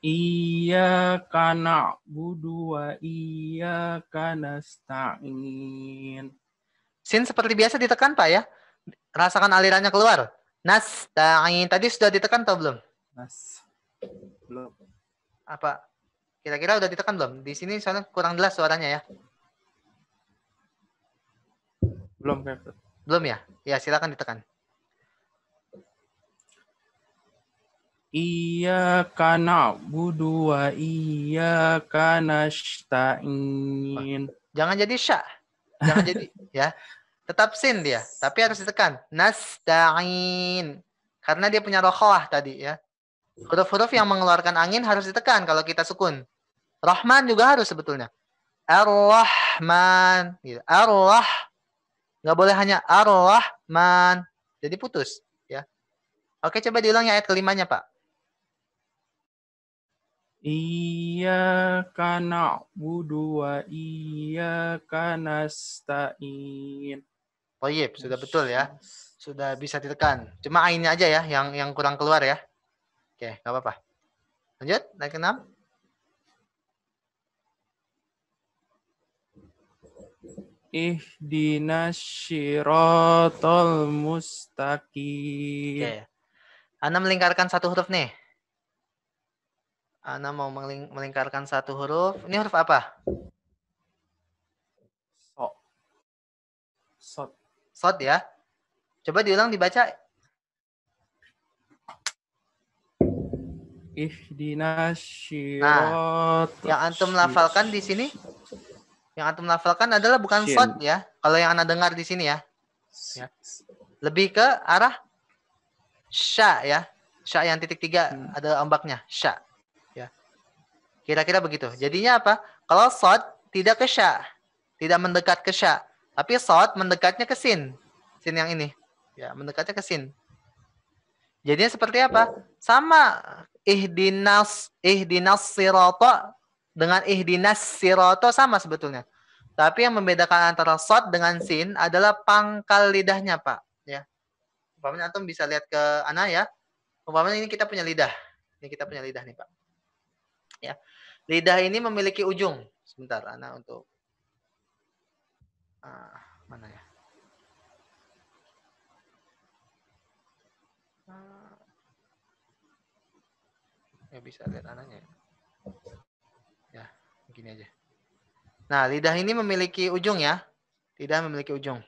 Iyyaka na'budu wa iyyaka nasta'in. Sin seperti biasa ditekan Pak ya. Rasakan alirannya keluar. Nasta'in tadi sudah ditekan atau belum? Belum. Apa? Kira-kira udah ditekan belum? Di sini soalnya kurang jelas suaranya ya. Belum, Kak. Belum ya? Ya, silakan ditekan. Iyyaka na'budu wa iyyaka nasta'in. Jangan jadi sya. Jangan jadi ya. Tetap sin dia, tapi harus ditekan. Nasta'in. Karena dia punya rokhawah tadi ya. Huruf-huruf yang mengeluarkan angin harus ditekan kalau kita sukun. Rahman juga harus sebetulnya. Ar-Rahman. Gitu. Ar-Rah. Nggak boleh hanya Ar-Rahman. Jadi putus. Ya. Oke, coba diulang ya ayat kelimanya, Pak. Iyyaka na'budu wa iyyaka nasta'in. Thayyib, sudah betul ya. Sudah bisa ditekan. Cuma ainnya aja ya yang kurang keluar ya. Oke, nggak apa-apa. Lanjut, naik ke 6. Ihdinas syiratal mustaqim. Oke. Anda melingkarkan satu huruf nih. Anda mau melingkarkan satu huruf. Ini huruf apa? Sot. Sod ya. Coba diulang dibaca. Ihdinas syiratal. Yang antum lafalkan di sini, yang antum lafalkan adalah bukan Shin. sod ya. Kalau yang Anda dengar di sini ya. Ya. Lebih ke arah sya ya. Sya yang titik 3 ada ombaknya. Sya. Ya. Kira-kira begitu. Jadinya apa? Kalau sod tidak ke sya. Tidak mendekat ke sya. Tapi sod mendekatnya ke sin. Sin yang ini. Ya, mendekatnya ke sin. Jadinya seperti apa? Sama ihdinas sirata dengan ihdinas sirata sama sebetulnya. Tapi yang membedakan antara sod dengan sin adalah pangkal lidahnya, Pak. Ya. Umpamanya antum bisa lihat ke Ana ya. Umpamanya ini kita punya lidah. Ini kita punya lidah nih, Pak. Ya. Lidah ini memiliki ujung. Sebentar, Ana untuk mana ya? Ya bisa lihat anaknya. Ya, begini aja. Nah, lidah ini memiliki ujung ya. Lidah memiliki ujung.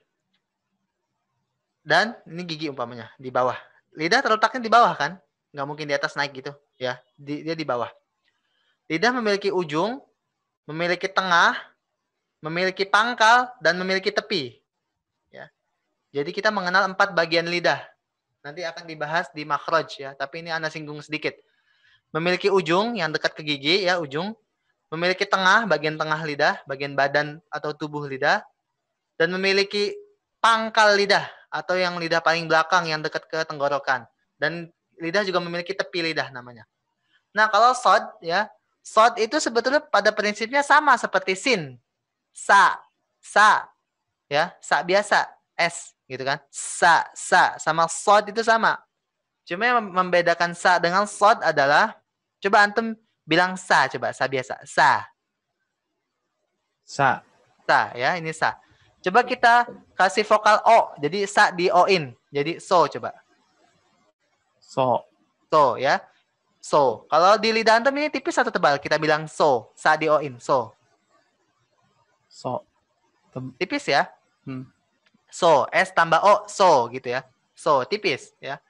Dan ini gigi umpamanya di bawah. Lidah terletaknya di bawah kan? Nggak mungkin di atas naik gitu. Ya, dia di bawah. Lidah memiliki ujung, memiliki tengah, memiliki pangkal, dan memiliki tepi. Ya. Jadi kita mengenal 4 bagian lidah. Nanti akan dibahas di makhraj ya. Tapi ini Anda singgung sedikit. Memiliki ujung yang dekat ke gigi ya, ujung. Memiliki tengah, bagian tengah lidah, bagian badan atau tubuh lidah. Dan memiliki pangkal lidah atau yang lidah paling belakang yang dekat ke tenggorokan. Dan lidah juga memiliki tepi lidah namanya. Nah, kalau sod ya, sod itu sebetulnya pada prinsipnya sama seperti sin. Sa, ya, sa biasa, s gitu kan. Sa sama sod itu sama. Cuma yang membedakan sa dengan sod adalah coba antum bilang sa, coba sa biasa, sa. Sa. Sa ya, ini sa. Coba kita kasih vokal O. Jadi sa di O-in. Jadi so coba. So. So ya. So. Kalau di lidah antum ini tipis atau tebal? Kita bilang so. Sa di O-in. So. So. Tipis ya. Hmm. So. S tambah O. So gitu ya. So. Tipis ya.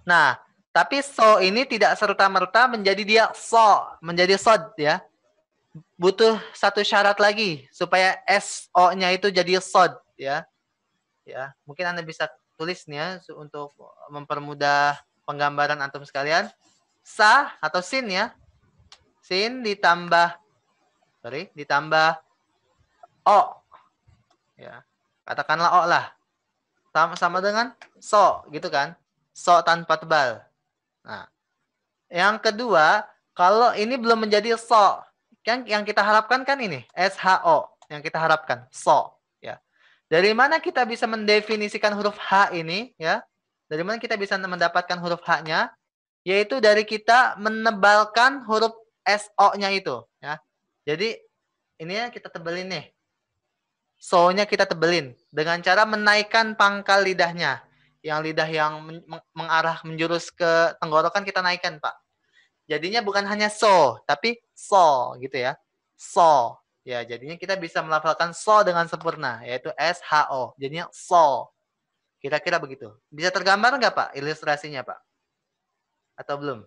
Nah. Tapi so ini tidak serta-merta menjadi dia so. Menjadi sod ya. Butuh satu syarat lagi supaya SO-nya itu jadi sod ya. Ya, mungkin Anda bisa tulis nih ya untuk mempermudah penggambaran antum sekalian. Sa atau sin ya. Sin ditambah O. Ya. Katakanlah O lah. Sama dengan so gitu kan. So tanpa tebal. Nah, yang kedua, kalau ini belum menjadi so, yang kita harapkan kan ini SHO yang kita harapkan so ya. Dari mana kita bisa mendefinisikan huruf H ini ya? Dari mana kita bisa mendapatkan huruf H-nya? Yaitu dari kita menebalkan huruf SO-nya itu ya. Jadi ini ya kita tebelin nih. So-nya kita tebelin dengan cara menaikkan pangkal lidahnya. Yang lidah yang mengarah menjurus ke tenggorokan kita naikkan, Pak. Jadinya bukan hanya so, tapi so gitu ya. So. Ya, jadinya kita bisa melafalkan so dengan sempurna, yaitu SHO. Jadinya so. Kira-kira begitu. Bisa tergambar nggak, Pak, ilustrasinya, Pak? Atau belum?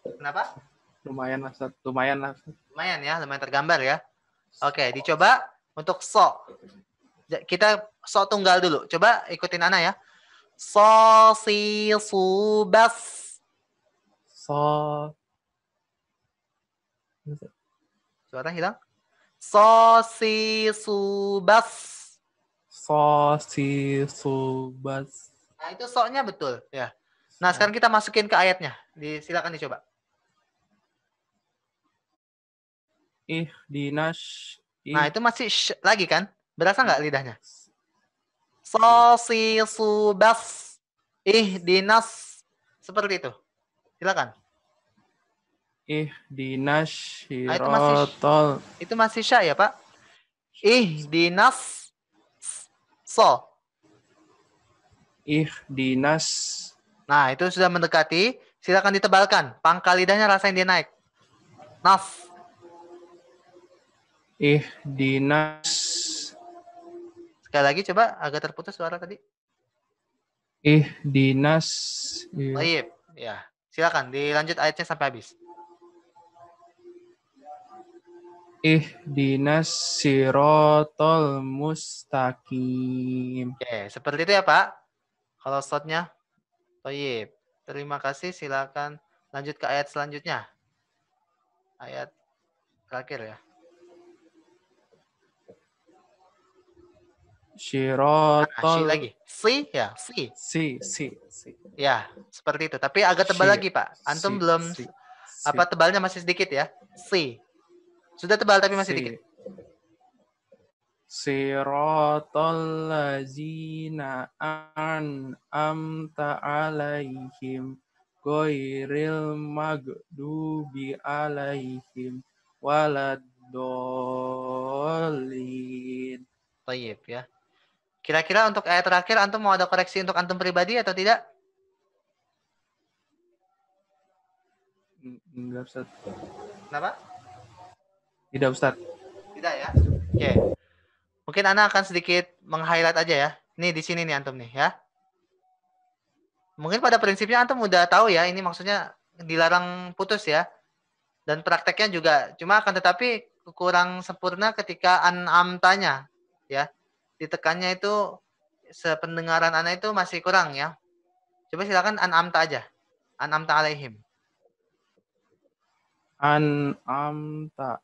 Kenapa? Lumayan lah, Ustaz. Lumayan lah. Lumayan ya, lumayan tergambar ya. Oke, dicoba untuk so. Kita so tunggal dulu. Coba ikutin Ana ya. So, si, su, bas. So. Suara hilang. So, si, su, bas. So, si, su, bas. Nah, itu so-nya betul. Ya. Nah, sekarang kita masukin ke ayatnya. Silakan dicoba. Ihdinas. Nah, itu masih lagi kan? Berasa nggak lidahnya? So, si, su, bas. Ihdinas. Seperti itu. Silakan. Ihdinas Nah, syirotol. itu masih sya ya, Pak? Ihdinas. So. Ihdinas. Nah, itu sudah mendekati. Silakan ditebalkan. Pangkal lidahnya rasain dia naik. Nas. Ihdinas. Sekali lagi coba, agak terputus suara tadi. Ihdinas. Baik, ya. Silakan dilanjut ayatnya sampai habis. Ihdinas sirotol mustaqim. Oke, seperti itu ya, Pak. Kalau slotnya. Baik. Terima kasih, silakan lanjut ke ayat selanjutnya. Ayat terakhir ya. Sirotol. lagi. Si ya, si. Si. Ya, seperti itu. Tapi agak tebal lagi, Pak. Antum belum apa tebalnya masih sedikit ya. Si. Sudah tebal tapi masih sedikit. Sirotol lazina an'amta alaihim ghairil maghdubi alaihim waladdallin. Baik ya. Kira-kira untuk ayat terakhir antum mau ada koreksi untuk antum pribadi atau tidak? Enggak, Ustaz. Kenapa? Tidak, Ustaz. Tidak ya. Oke. Mungkin Ana akan sedikit meng-highlight aja ya. Ini di sini nih antum nih ya. Mungkin pada prinsipnya antum udah tahu ya, ini maksudnya dilarang putus ya. Dan prakteknya juga cuma akan tetapi kurang sempurna ketika an'amtanya ya. Ditekannya itu sependengaran Ana itu masih kurang ya. Coba silakan an'amta aja. An'amta alaihim. An'amta.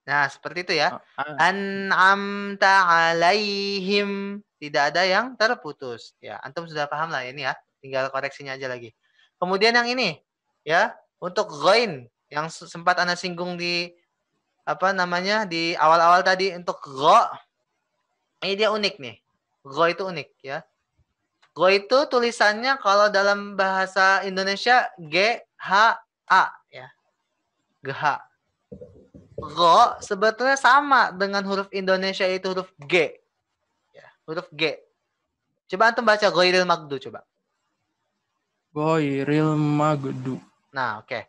Nah, seperti itu ya. An'amta alaihim. Tidak ada yang terputus. Ya, antum sudah paham lah ini ya. Tinggal koreksinya aja lagi. Kemudian yang ini ya, untuk ghain yang sempat Anda singgung di apa namanya? Di awal-awal tadi untuk gha. Ini dia unik nih. Gha itu unik ya. Gha itu tulisannya kalau dalam bahasa Indonesia G H A ya. GH. Go sebetulnya sama dengan huruf Indonesia itu huruf G. Ya, huruf G. Coba antum baca ghairil maghdu coba. Ghairil maghdu. Nah, oke.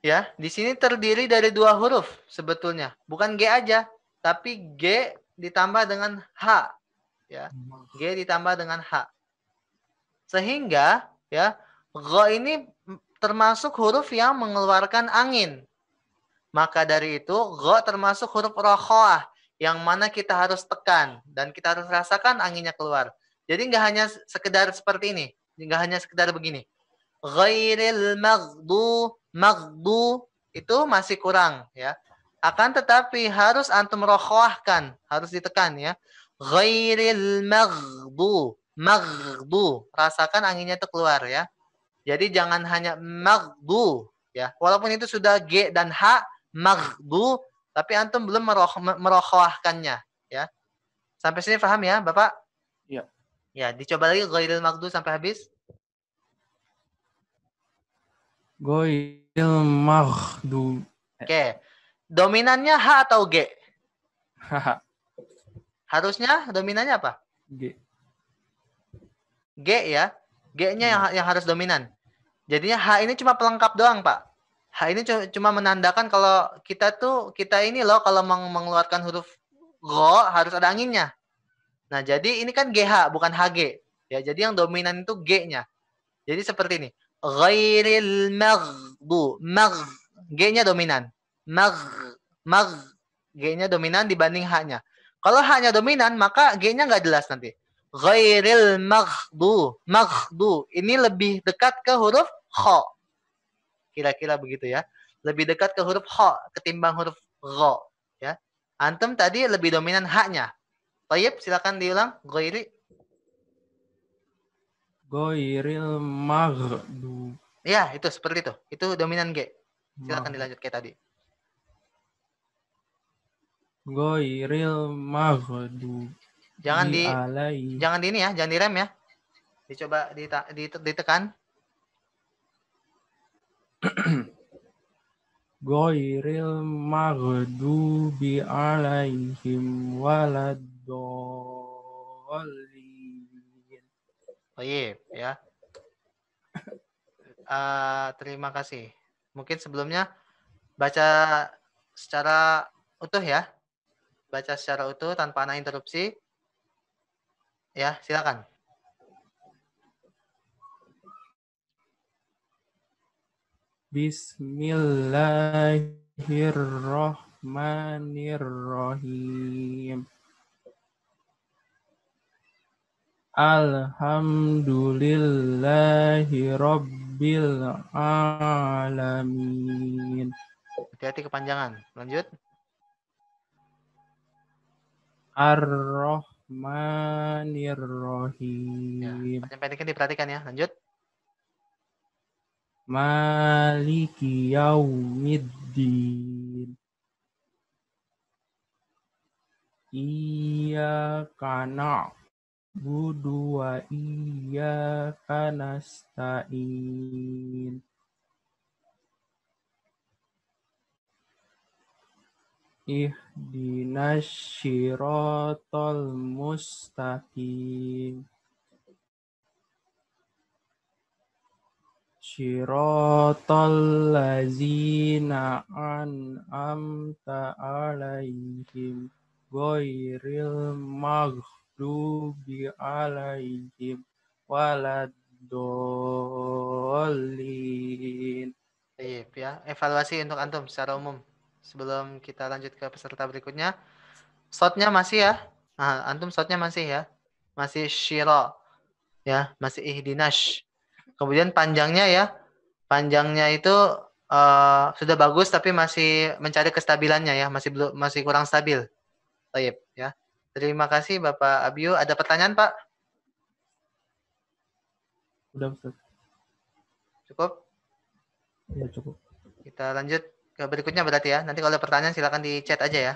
Ya, di sini terdiri dari dua huruf sebetulnya. Bukan G aja, tapi G ditambah dengan H. Ya, G ditambah dengan H. Sehingga, ya, gha ini termasuk huruf yang mengeluarkan angin. Maka dari itu, gha termasuk huruf rokhawah yang mana kita harus tekan dan kita harus rasakan anginnya keluar. Jadi nggak hanya sekedar seperti ini, nggak hanya sekedar begini. Ghairil maghdu itu masih kurang, ya. Akan tetapi harus antum rokhawahkan, harus ditekan, ya. Ghairil maghdu, rasakan anginnya itu keluar, ya. Jadi jangan hanya maghdu, ya. Walaupun itu sudah G dan H, maghdu, tapi antum belum merokhawahkannya, ya. Sampai sini paham ya, Bapak? Iya. Ya, dicoba lagi ghairil maghdu sampai habis. Ghairil maghdu. Oke. Dominannya H atau G? Haha. Harusnya dominannya apa? G. G ya. G-nya yang harus dominan. Jadinya H ini cuma pelengkap doang, Pak. H ini cuma menandakan kalau kita ini loh kalau mengeluarkan huruf go harus ada anginnya. Nah, jadi ini kan GH bukan HG. Ya, jadi yang dominan itu G-nya. Jadi seperti ini. Ghairil maghdu. G-nya dominan. G-nya dominan dibanding H-nya. Kalau H-nya dominan, maka G-nya nggak jelas nanti. Ghairil maghdu. Ini lebih dekat ke huruf kha. Kira-kira begitu ya. Lebih dekat ke huruf kha ketimbang huruf gha. Ya. Antum tadi lebih dominan H-nya. Baik, silakan diulang. Ghairil maghdu. Ya, itu seperti itu. Itu dominan G. Silakan dilanjut kayak tadi. Ghairil maghdu. Jangan di ini ya, jangan direm ya. Dicoba ditekan. Ghairil maghdubi alaihim waladdallin. Baik, ya. Terima kasih. Mungkin sebelumnya baca secara utuh ya. Baca secara utuh tanpa ada interupsi. Ya, silakan. Bismillahirrahmanirrahim. Alhamdulillahi rabbil alamin. Hati-hati kepanjangan. Lanjut. Ar-Rahmanirrahim. Ya, pendeknya diperhatikan ya. Lanjut. Maliki yaumiddin. Iyyaka na'budu wa iyyaka nasta'in. Ihdinas syiratal mustaqim. Syiratal ladzina an'amta alaihim ghairil maghdubi alaihim waladdallin. Baik, ya. Evaluasi untuk antum secara umum. Sebelum kita lanjut ke peserta berikutnya. Shotnya masih ya. Nah, antum shotnya masih ya. Masih syira. Ya, masih ihdinas. Kemudian panjangnya ya. Panjangnya itu sudah bagus tapi masih mencari kestabilannya ya. Masih kurang stabil. Baik, ya. Terima kasih Bapak Abio. Ada pertanyaan, Pak? Udah, Ustaz. Cukup? Ya, cukup. Kita lanjut ke berikutnya berarti ya. Nanti kalau ada pertanyaan silakan di chat aja ya.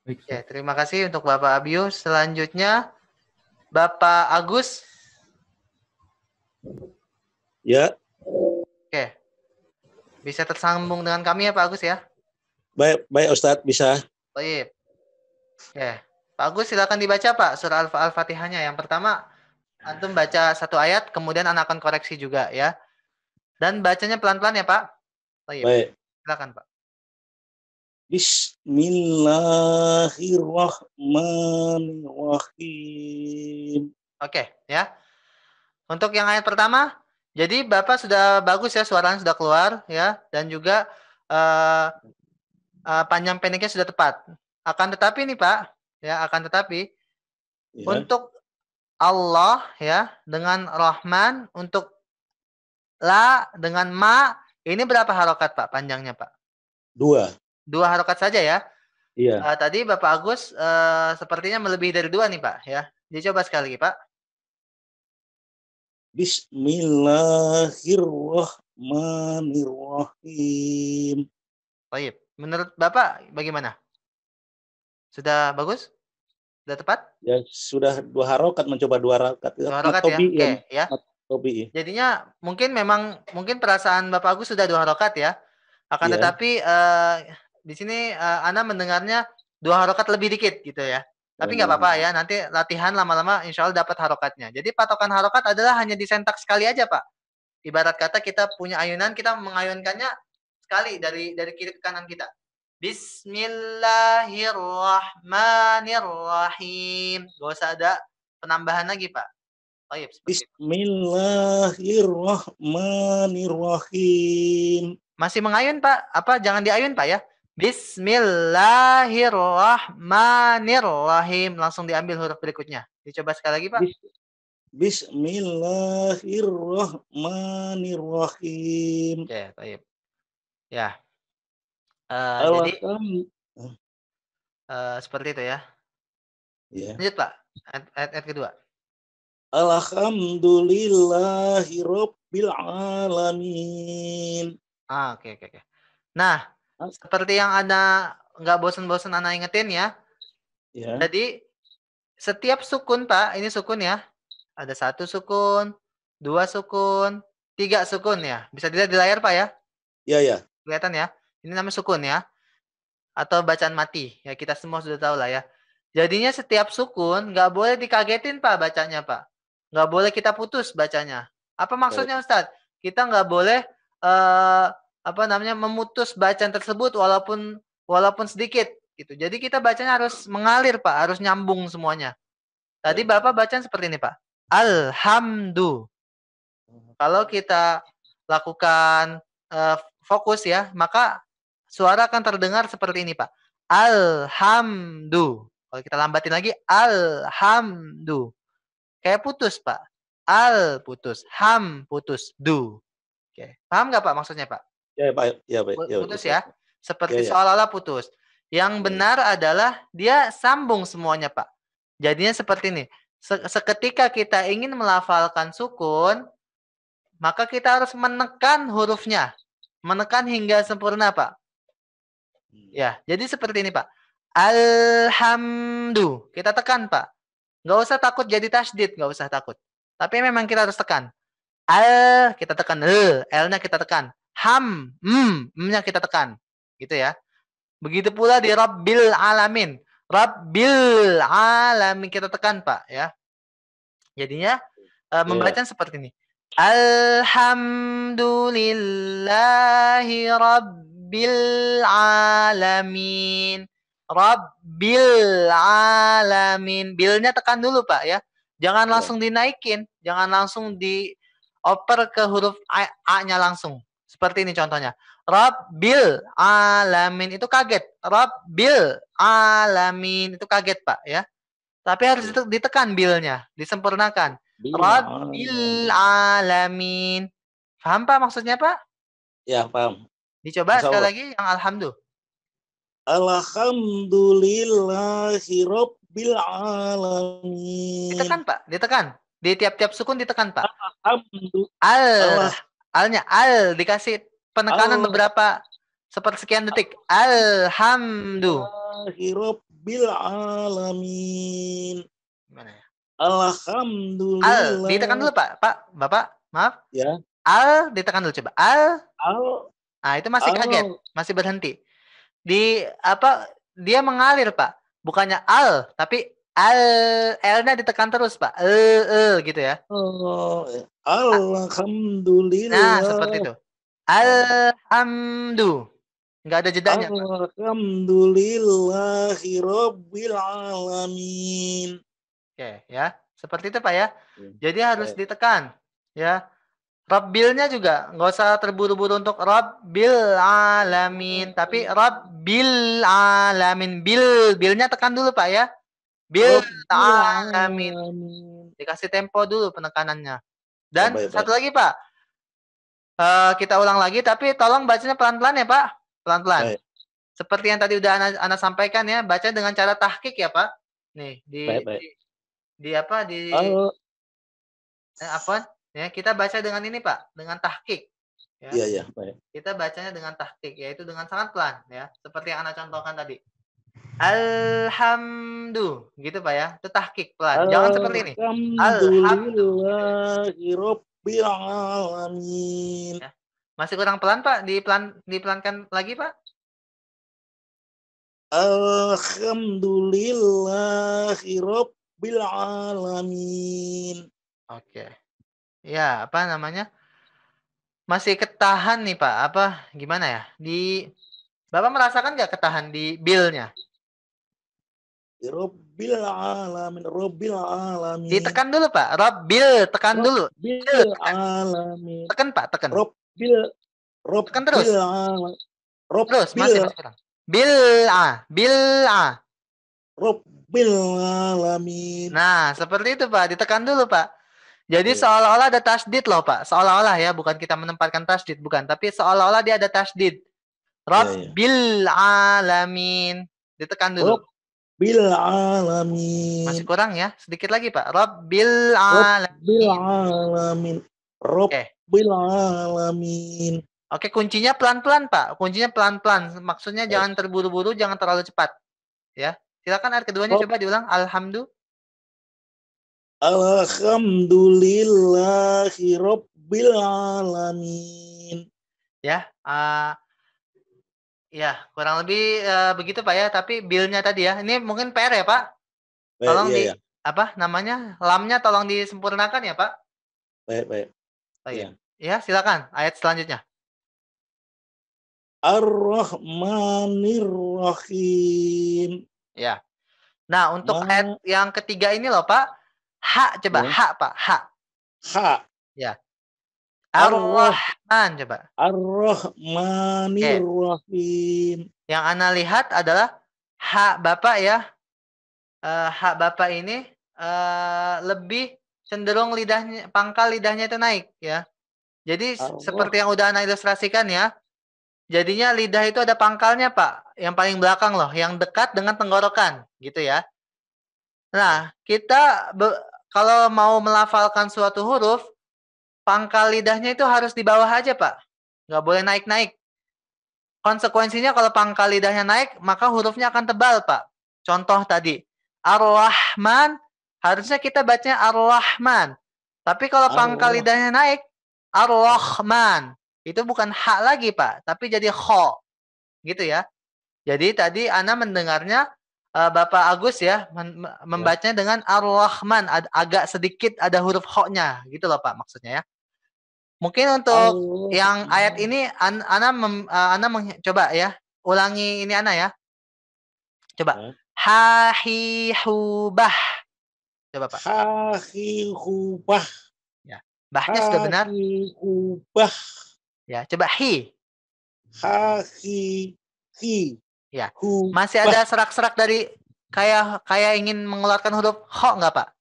Baik, Oke, terima kasih untuk Bapak Abio. Selanjutnya Bapak Agus. Ya. Oke. Bisa tersambung dengan kami ya Pak Agus ya? Baik, baik Ustadz, bisa. Baik. Ya. Pak Agus silakan dibaca Pak surah Al-Fatihahnya. Yang pertama antum baca satu ayat, kemudian anak akan koreksi juga ya. Dan bacanya pelan-pelan ya Pak. Baik. Baik. Silakan Pak. Bismillahirrahmanirrahim. Oke ya. Untuk yang ayat pertama, jadi Bapak sudah bagus ya, suaranya sudah keluar ya, dan juga panjang pendeknya sudah tepat. Akan tetapi nih Pak, ya akan tetapi Ya. untuk Allah ya dengan Rahman, untuk la dengan ma, ini berapa harokat Pak panjangnya Pak? 2. 2 harokat saja ya. Iya. Tadi Bapak Agus sepertinya melebihi dari 2 nih Pak ya. Dicoba sekali lagi Pak. Bismillahirrahmanirrahim. Baik. Menurut Bapak bagaimana? Sudah bagus? Sudah tepat? Ya sudah 2 harokat, mencoba 2 harokat. 2 harokat ya. Oke ya. Tobi. Jadinya mungkin perasaan Bapak Agus sudah 2 harokat ya. Akan Iya. tetapi di sini Ana mendengarnya 2 harokat lebih dikit gitu ya. Tapi nggak apa-apa ya. Nanti latihan lama-lama insya Allah dapat harokatnya. Jadi patokan harokat adalah hanya disentak sekali aja Pak. Ibarat kata kita punya ayunan, kita mengayunkannya sekali dari kiri ke kanan kita. Bismillahirrahmanirrahim. Gak usah ada penambahan lagi Pak. Baik, Bismillahirrahmanirrahim. Masih mengayun Pak? Apa jangan diayun Pak ya? Bismillahirrahmanirrahim. Langsung diambil huruf berikutnya. Dicoba sekali lagi Pak. Bismillahirrahmanirrahim. Oke, baik. Ya. Jadi seperti itu ya. Lanjut Pak. Ayat kedua. Alhamdulillahirabbil alamin. Oke. Nah, seperti yang Anda nggak bosan-bosan Anda ingetin ya. Jadi setiap sukun Pak, ini sukun ya. Ada 1 sukun, 2 sukun, 3 sukun ya. Bisa dilihat di layar Pak ya? Iya. Kelihatan ya? Ini namanya sukun ya. Atau bacaan mati. Ya kita semua sudah tahu lah ya. Jadinya setiap sukun nggak boleh dikagetin Pak bacanya Pak. Nggak boleh kita putus bacanya. Apa maksudnya Ustadz? Kita nggak boleh memutus bacaan tersebut walaupun sedikit gitu. Jadi kita bacanya harus mengalir Pak, harus nyambung semuanya. Tadi Bapak bacaan seperti ini Pak. Alhamdulillah. Kalau kita lakukan fokus ya, maka suara akan terdengar seperti ini Pak. Alhamdulillah. Kalau kita lambatin lagi, alhamdulillah. Kayak putus Pak. Al putus, ham putus, du. Oke. Paham nggak Pak maksudnya Pak? Ya baik. Putus ya. Seperti seolah-olah putus. Yang benar adalah dia sambung semuanya Pak. Jadinya seperti ini. Seketika kita ingin melafalkan sukun, maka kita harus menekan hurufnya. Menekan hingga sempurna Pak. Ya, jadi seperti ini Pak. Alhamdulillah. Kita tekan Pak. Nggak usah takut jadi tasydid, nggak usah takut. Tapi memang kita harus tekan. Kita tekan. L-nya kita tekan. Ham, M-nya kita tekan. Gitu ya. Begitu pula di Rabbil Alamin. Rabbil Alamin kita tekan Pak ya. Jadinya membaca seperti ini. Alhamdulillahi Rabbil Alamin. Rabbil Alamin. Bilnya tekan dulu Pak ya. Jangan langsung dinaikin. Jangan langsung dioper ke huruf A-nya langsung. Seperti ini contohnya. Rabbil Alamin. Itu kaget. Rabbil Alamin. Itu kaget Pak ya. Tapi harus ditekan bilnya. Disempurnakan. Rabbil Alamin. Paham Pak maksudnya Pak? Ya paham. Dicoba sekali lagi yang alhamdulillah. Alhamdulillahirabbil alamin. Ditekan Pak, ditekan. Di tiap-tiap sukun ditekan Pak. Alnya al dikasih penekanan beberapa sepersekian detik. Alhamdulillahirabbil alamin. Gimana ya? Alhamdulillah. Ditekan dulu Pak. Bapak, maaf. Ya. Ditekan dulu coba. Nah, itu masih kaget, Al, masih berhenti. Di apa? Dia mengalir, Pak. Bukannya al, tapi al, L-nya ditekan terus, Pak. Gitu ya. Nah, seperti Alhamdulillah. itu. Alhamdu. Enggak ada jedanya, Pak. Alhamdulillahi Rabbil Alamin. Oke, ya. Seperti itu, Pak ya. Jadi harus Baik. ditekan, ya. Rabbilnya juga nggak usah terburu-buru untuk Rabbil Alamin, tapi Rabbil Alamin. Bilnya tekan dulu, Pak ya. Bil Rabbil Alamin. Alamin. Dikasih tempo dulu penekanannya. Oh, Dan baik, baik. satu lagi, Pak. Kita ulang lagi, tapi tolong bacanya pelan-pelan ya, Pak. Pelan-pelan. Baik, Seperti yang tadi udah Ana sampaikan ya, baca dengan cara tahqiq ya, Pak. Nih, baik, baik. di apa? Al, Apa? Ya, kita baca dengan ini, Pak, dengan tahqiq. Ya. iya, iya, baik. Kita bacanya dengan tahqiq, yaitu dengan sangat pelan ya, seperti yang Ana contohkan tadi. Alhamdu, gitu Pak ya. Itu tahqiq pelan. Jangan seperti ini. Alhamdu. Gitu ya. Alhamdulillahi Rabbil Alamin. Ya. Masih kurang pelan, Pak? Dipelankan lagi, Pak? Alhamdulillahi Rabbil Alamin. Oke. Ya, apa namanya? Masih ketahan nih, Pak. Apa gimana ya? Bapak merasakan nggak ketahan di bil-nya? Rabbil Alamin. Rabbil Alamin. Ditekan dulu, Pak. Rabbil, tekan dulu. Rabbil Alamin. Tekan, Pak, tekan. Rabbil Tekan terus. Alamin. Terus, masih kurang. Bil'a. Rabbil Alamin. Nah, seperti itu, Pak. Ditekan dulu, Pak. Jadi Iya. seolah-olah ada tasdid loh, Pak. Seolah-olah ya, bukan kita menempatkan tasdid, bukan. Tapi seolah-olah dia ada tasdid. Iya. Rabbil alamin. Ditekan dulu. Rabbil Alamin. Masih kurang ya? Sedikit lagi, Pak. Rabbil alamin. Rabbil Alamin. Oke, kuncinya pelan-pelan, Pak. Kuncinya pelan-pelan. Maksudnya jangan terburu-buru, jangan terlalu cepat. Ya. Silakan ayat keduanya coba diulang. Alhamdulillahi Rabbil Alamin. Ya. Ya, kurang lebih begitu Pak ya. Tapi bil-nya tadi ya. Ini mungkin PR ya, Pak. Tolong Baik, iya, apa namanya? Lamnya tolong disempurnakan ya, Pak. baik. Iya. Ya, silakan ayat selanjutnya. Ar-Rahmanir-Rahim. Ya. Nah, untuk ayat yang ketiga ini loh, Pak. Ha coba, Ya. ha, Pak, ha. Ha. Ya. Ar-Rahman coba. Ar-Rahmanir-Rahim. Yang Ana lihat adalah ha Bapak ya. Hak Bapak ini lebih cenderung pangkal lidahnya itu naik ya. Jadi seperti yang udah Ana ilustrasikan ya. Jadinya lidah itu ada pangkalnya, Pak. Yang paling belakang loh, yang dekat dengan tenggorokan, gitu ya. Nah, kita kalau mau melafalkan suatu huruf, pangkal lidahnya itu harus di bawah aja, Pak. Nggak boleh naik-naik. Konsekuensinya kalau pangkal lidahnya naik, maka hurufnya akan tebal, Pak. Contoh tadi, Ar-Rahman, harusnya kita bacanya Ar-Rahman. Tapi kalau pangkal lidahnya naik, Ar-Rahman. Itu bukan hak lagi, Pak. Tapi jadi kho. Gitu ya. Jadi tadi Ana mendengarnya Bapak Agus ya, membacanya dengan Ar-Rahman. Agak sedikit ada huruf kho-nya. Gitu loh, Pak, maksudnya ya. Mungkin untuk yang ayat ini, Ana coba ya. Ulangi ini Ana ya. Coba. Ha-hi-hu-bah. Coba, Pak. Ha-hi-hu-bah. Ya. Bahnya sudah benar. Ha-hi-hu-bah. Ya, coba hi. Ha-hi-hi. Ya. Masih ada serak-serak dari kayak ingin mengeluarkan huruf ho enggak, Pak?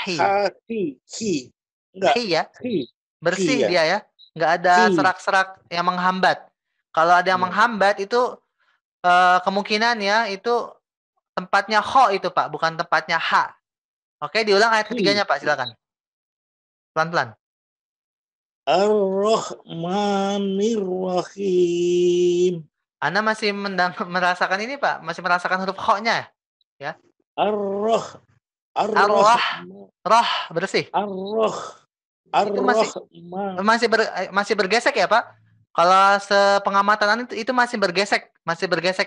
Hi. Ha-hi-hi. Enggak. Hi ya. Hi. Bersih hi, dia ya. Enggak ada serak-serak yang menghambat. Kalau ada yang menghambat itu kemungkinan ya itu tempatnya ho itu, Pak, bukan tempatnya ha. Oke, diulang ayat ketiganya, Pak, silakan. Pelan-pelan. Ar-Rahmanir-Rahim. Anda masih merasakan ini, Pak? Masih merasakan huruf kho-nya? Ya. Roh bersih. Itu masih bergesek ya, Pak? Kalau sepengamatan itu masih bergesek.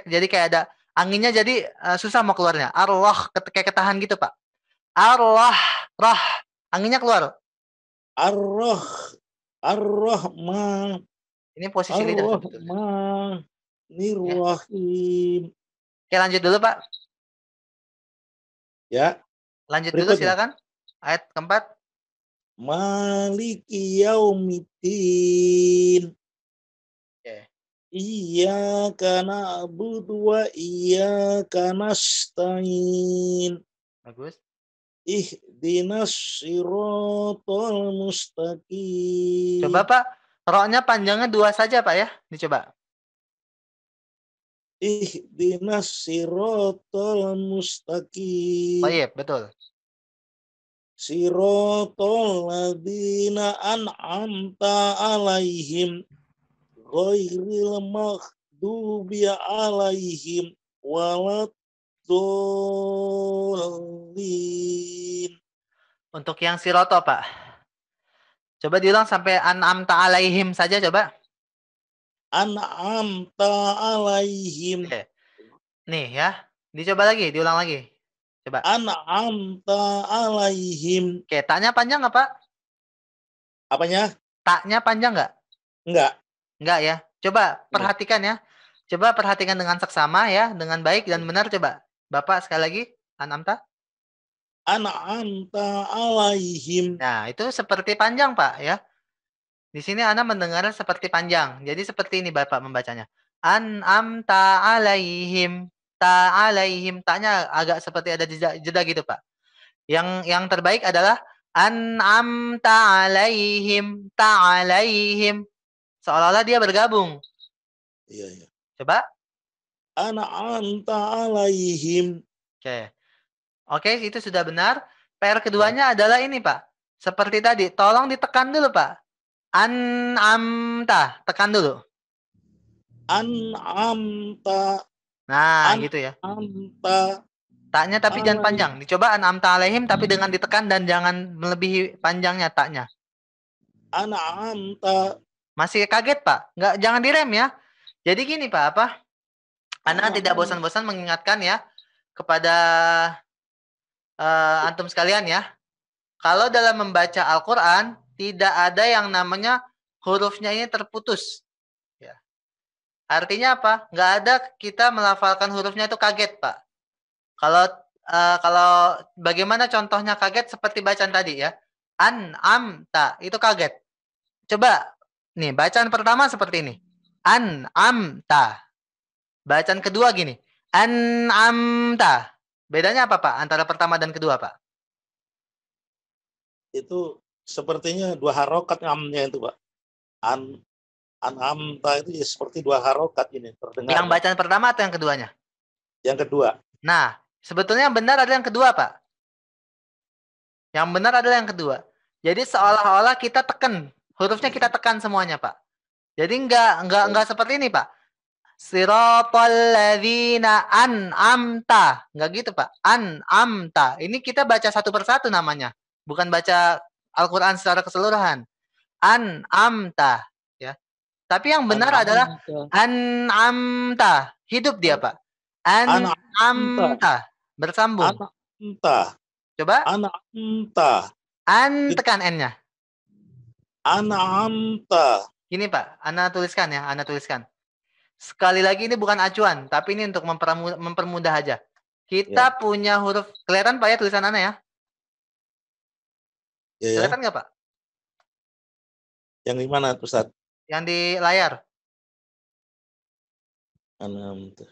Jadi kayak ada anginnya, jadi susah mau keluarnya. Arwah kayak ketahan gitu, Pak. Arwah, roh. Anginnya keluar. Ar-Roh, Ar-Rahman, Ini posisi lidah sebetulnya. Ar-Rahman, Ya. Nirrahim. Oke, lanjut dulu, Pak. Ya, Lanjut dulu, berikutnya. silakan. Ayat keempat. Maliki yaumiddin. Oke. Iyyaka na'budu wa iyyaka nasta'in. Bagus. Ihdinas siratal mustaqim. Coba, Pak. Roknya panjangnya 2 saja, Pak ya. Dicoba. Ihdinas siratal mustaqim. Baik, betul. Siratal ladzina an'amta alaihim ghairil maghdubi alaihim waladdallin. Untuk yang siroto, Pak. Coba diulang sampai an'amta alaihim saja, coba. An'amta alaihim. Oke. Nih ya. Dicoba lagi, diulang lagi. Coba. An'amta alaihim. Oke, taknya panjang nggak, Pak? Apanya? Taknya panjang nggak? Enggak. Enggak ya. Coba perhatikan ya. Coba perhatikan dengan seksama ya, dengan baik dan benar coba. Bapak sekali lagi, an'amta. An'amta alaihim. Nah, itu seperti panjang, Pak ya. Di sini Ana mendengar seperti panjang. Jadi seperti ini Bapak membacanya. An'amta alaihim. Ta'alaihim. Ta'nya agak seperti ada jeda gitu, Pak. Yang terbaik adalah an'amta alaihim. Ta'alaihim. Seolah-olah dia bergabung. Iya, iya. Coba. An'amta alaihim. Oke. Oke, itu sudah benar. PR keduanya adalah ini, Pak. Seperti tadi, tolong ditekan dulu, Pak. An'amta, tekan dulu. An'amta. Nah, gitu ya. An'amta. Taknya tapi jangan panjang. Dicoba an'amta alaihim tapi dengan ditekan dan jangan melebihi panjangnya taknya. An'amta. Masih kaget, Pak? Jangan direm ya. Jadi gini, Pak, apa? Ana tidak bosan-bosan mengingatkan ya kepada antum sekalian ya. Kalau dalam membaca Al-Quran, tidak ada yang namanya hurufnya ini terputus. Ya. Artinya apa? Nggak ada kita melafalkan hurufnya itu kaget, Pak. Kalau bagaimana contohnya kaget seperti bacaan tadi ya. An'amta, itu kaget. Coba, nih bacaan pertama seperti ini. An'amta. Bacaan kedua gini. An'amta. Bedanya apa, Pak? Antara pertama dan kedua, Pak? Itu sepertinya 2 harokat ngamnya itu, Pak. An'amta itu ya seperti 2 harokat ini terdengar. Yang bacaan pertama atau yang keduanya? Yang kedua. Nah, sebetulnya yang benar adalah yang kedua, Pak. Yang benar adalah yang kedua. Jadi seolah-olah kita tekan. Hurufnya kita tekan semuanya, Pak. Jadi enggak seperti ini, Pak. Siratal ladzina an'amta. Enggak gitu, Pak. An'amta. Ini kita baca satu persatu namanya. Bukan baca Al-Quran secara keseluruhan. An'amta. Ya. Tapi yang benar adalah an'amta. Hidup dia, Pak. An'amta. Bersambung. An'amta. Coba. An'amta. Tekan N-nya. An'amta. Gini, Pak. Ana tuliskan ya. Ana tuliskan. Sekali lagi ini bukan acuan, tapi ini untuk mempermudah aja. Kita punya huruf, kelihatan Pak ya tulisan Ana ya? Ya. Kelihatan nggak, Pak? Yang di mana, Ustaz? Yang di layar. An'amta.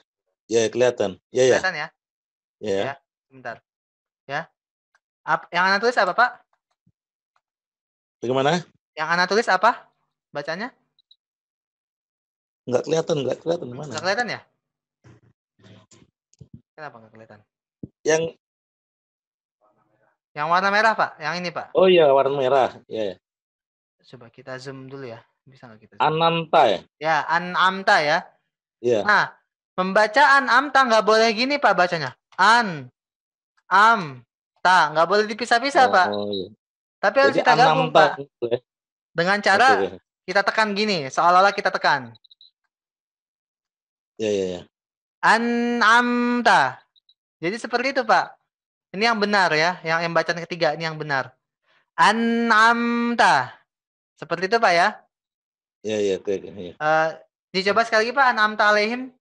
Ya, kelihatan. Ya. Kelihatan ya? Ya. Sebentar. Ya. Yang Ana tulis apa, Pak? Bagaimana? Yang Ana tulis apa? Bacanya? Nggak kelihatan di mana? Nggak kelihatan ya? Kenapa nggak kelihatan? Yang warna merah, Pak. Yang ini, Pak. Oh iya, warna merah. Ya. Coba kita zoom dulu ya. Bisa nggak kita zoom? An'amta ya? Ya, an'amta ya. Iya. Nah, membaca an'amta nggak boleh gini, Pak, bacanya. An'amta. Nggak boleh dipisah-pisah, Pak. Oh, iya. Tapi harus Jadi kita gabung, Pak. ya? Dengan cara kita tekan gini, seolah-olah kita tekan. Ya. An'amta. Jadi seperti itu, Pak. Ini yang benar ya, yang bacaan ketiga ini yang benar. An'amta. Seperti itu, Pak ya. Ya, oke. Ya. Dicoba sekali lagi, Pak. An'amta alaihim.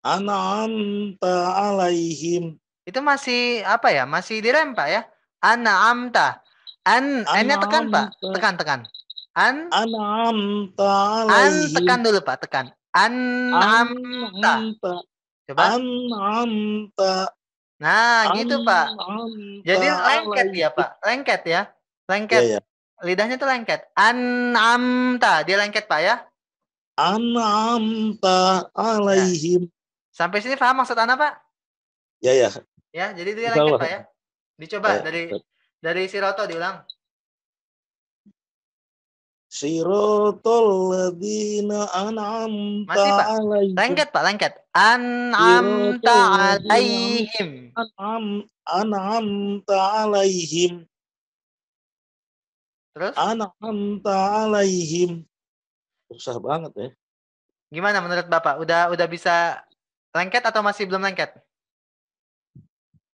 An'amta alaihim. Itu masih apa ya? Masih direm, Pak ya. An'amta. N-nya tekan, Pak. Tekan. An'amta Tekan alaihim. dulu, Pak. Tekan. An'amta. An'amta. Coba. An'amta. Nah, gitu, Pak. Jadi lengket ya, alaihim. Pak. Lengket ya. Lengket. Ya. Lidahnya tuh lengket. An'amta. Dia lengket, Pak ya. An'amta alaihim. Sampai sini paham maksud Anda, Pak? Ya. Ya, jadi dia Insya lengket, Allah. Pak ya. Dicoba Ya. dari Siroto diulang. Siratal ladzina an'amta Masih, Pak. alaihim. Lengket, Pak, lengket. An'amta alaihim. An'amta alaihim. Terus? An'amta alaihim. Susah banget ya. Gimana menurut Bapak? Udah bisa lengket atau masih belum lengket?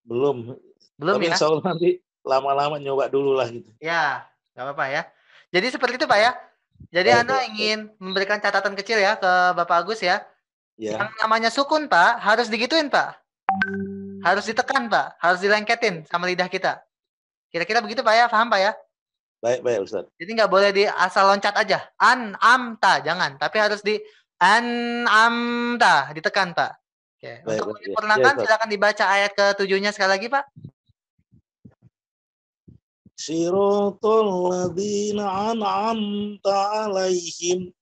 Belum. Belum Tapi ya? insya Allah nanti lama-lama nyoba dulu lah gitu. Ya, nggak apa-apa ya. Jadi seperti itu, Pak ya. Jadi Baik, Anda ingin memberikan catatan kecil ya ke Bapak Agus ya. Ya. Yang namanya sukun, Pak, harus digituin, Pak. Harus ditekan, Pak. Harus dilengketin sama lidah kita. Kira-kira begitu, Pak ya? Paham, Pak ya? Baik Ustaz. Jadi nggak boleh di asal loncat aja. An-am-ta, jangan. Tapi harus di an-am-ta, ditekan, Pak. Oke. Baik, Untuk ya. menyempurnakan, Ustaz. silakan dibaca ayat ke-7-nya sekali lagi, Pak. Siratal ladzina an'amta alaihim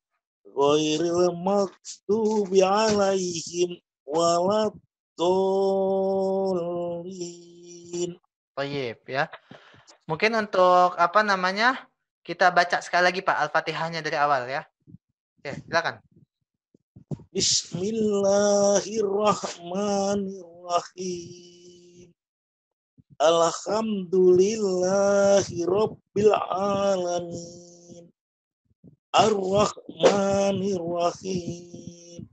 ghairil maghdubi alaihim waladdallin. Baik, ya. Mungkin untuk apa namanya? Kita baca sekali lagi, Pak, Al-Fatihahnya dari awal ya. Oke, silakan. Bismillahirrahmanirrahim. Alhamdulillahirabbil alamin. Ar-Rahmanir-Rahim.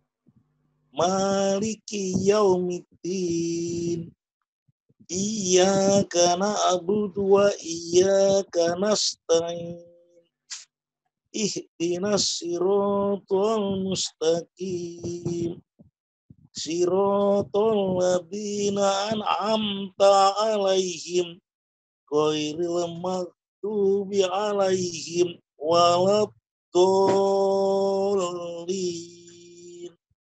Maliki yaumiddin. Iyyaka na'budu wa iyyaka nasta'in. Ihdinas siratal mustaqim. Siratal ladzina an'amta alaihim ghairil maghdubi alaihim waladdallin.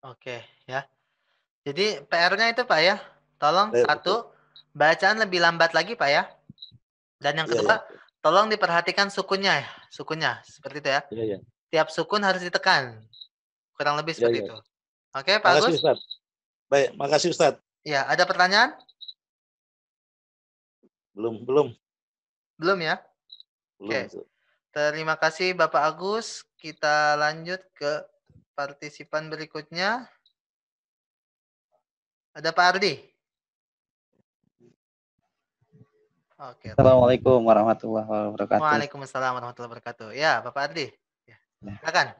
Oke, ya. Jadi PR-nya itu, Pak ya. Tolong satu, bacaan lebih lambat lagi, Pak ya. Dan yang kedua, tolong diperhatikan sukunnya ya. Sukunnya, seperti itu ya. Iya. Tiap sukun harus ditekan. Kurang lebih seperti itu. Oke, Pak Makasih, Agus. Ustaz. Baik, makasih Ustaz. Ya, ada pertanyaan? Belum Belum ya? Oke. Terima kasih Bapak Agus. Kita lanjut ke partisipan berikutnya. Ada Pak Ardi. Oke. Assalamualaikum warahmatullahi wabarakatuh. Waalaikumsalam warahmatullahi wabarakatuh. Ya, Bapak Ardi. Silakan.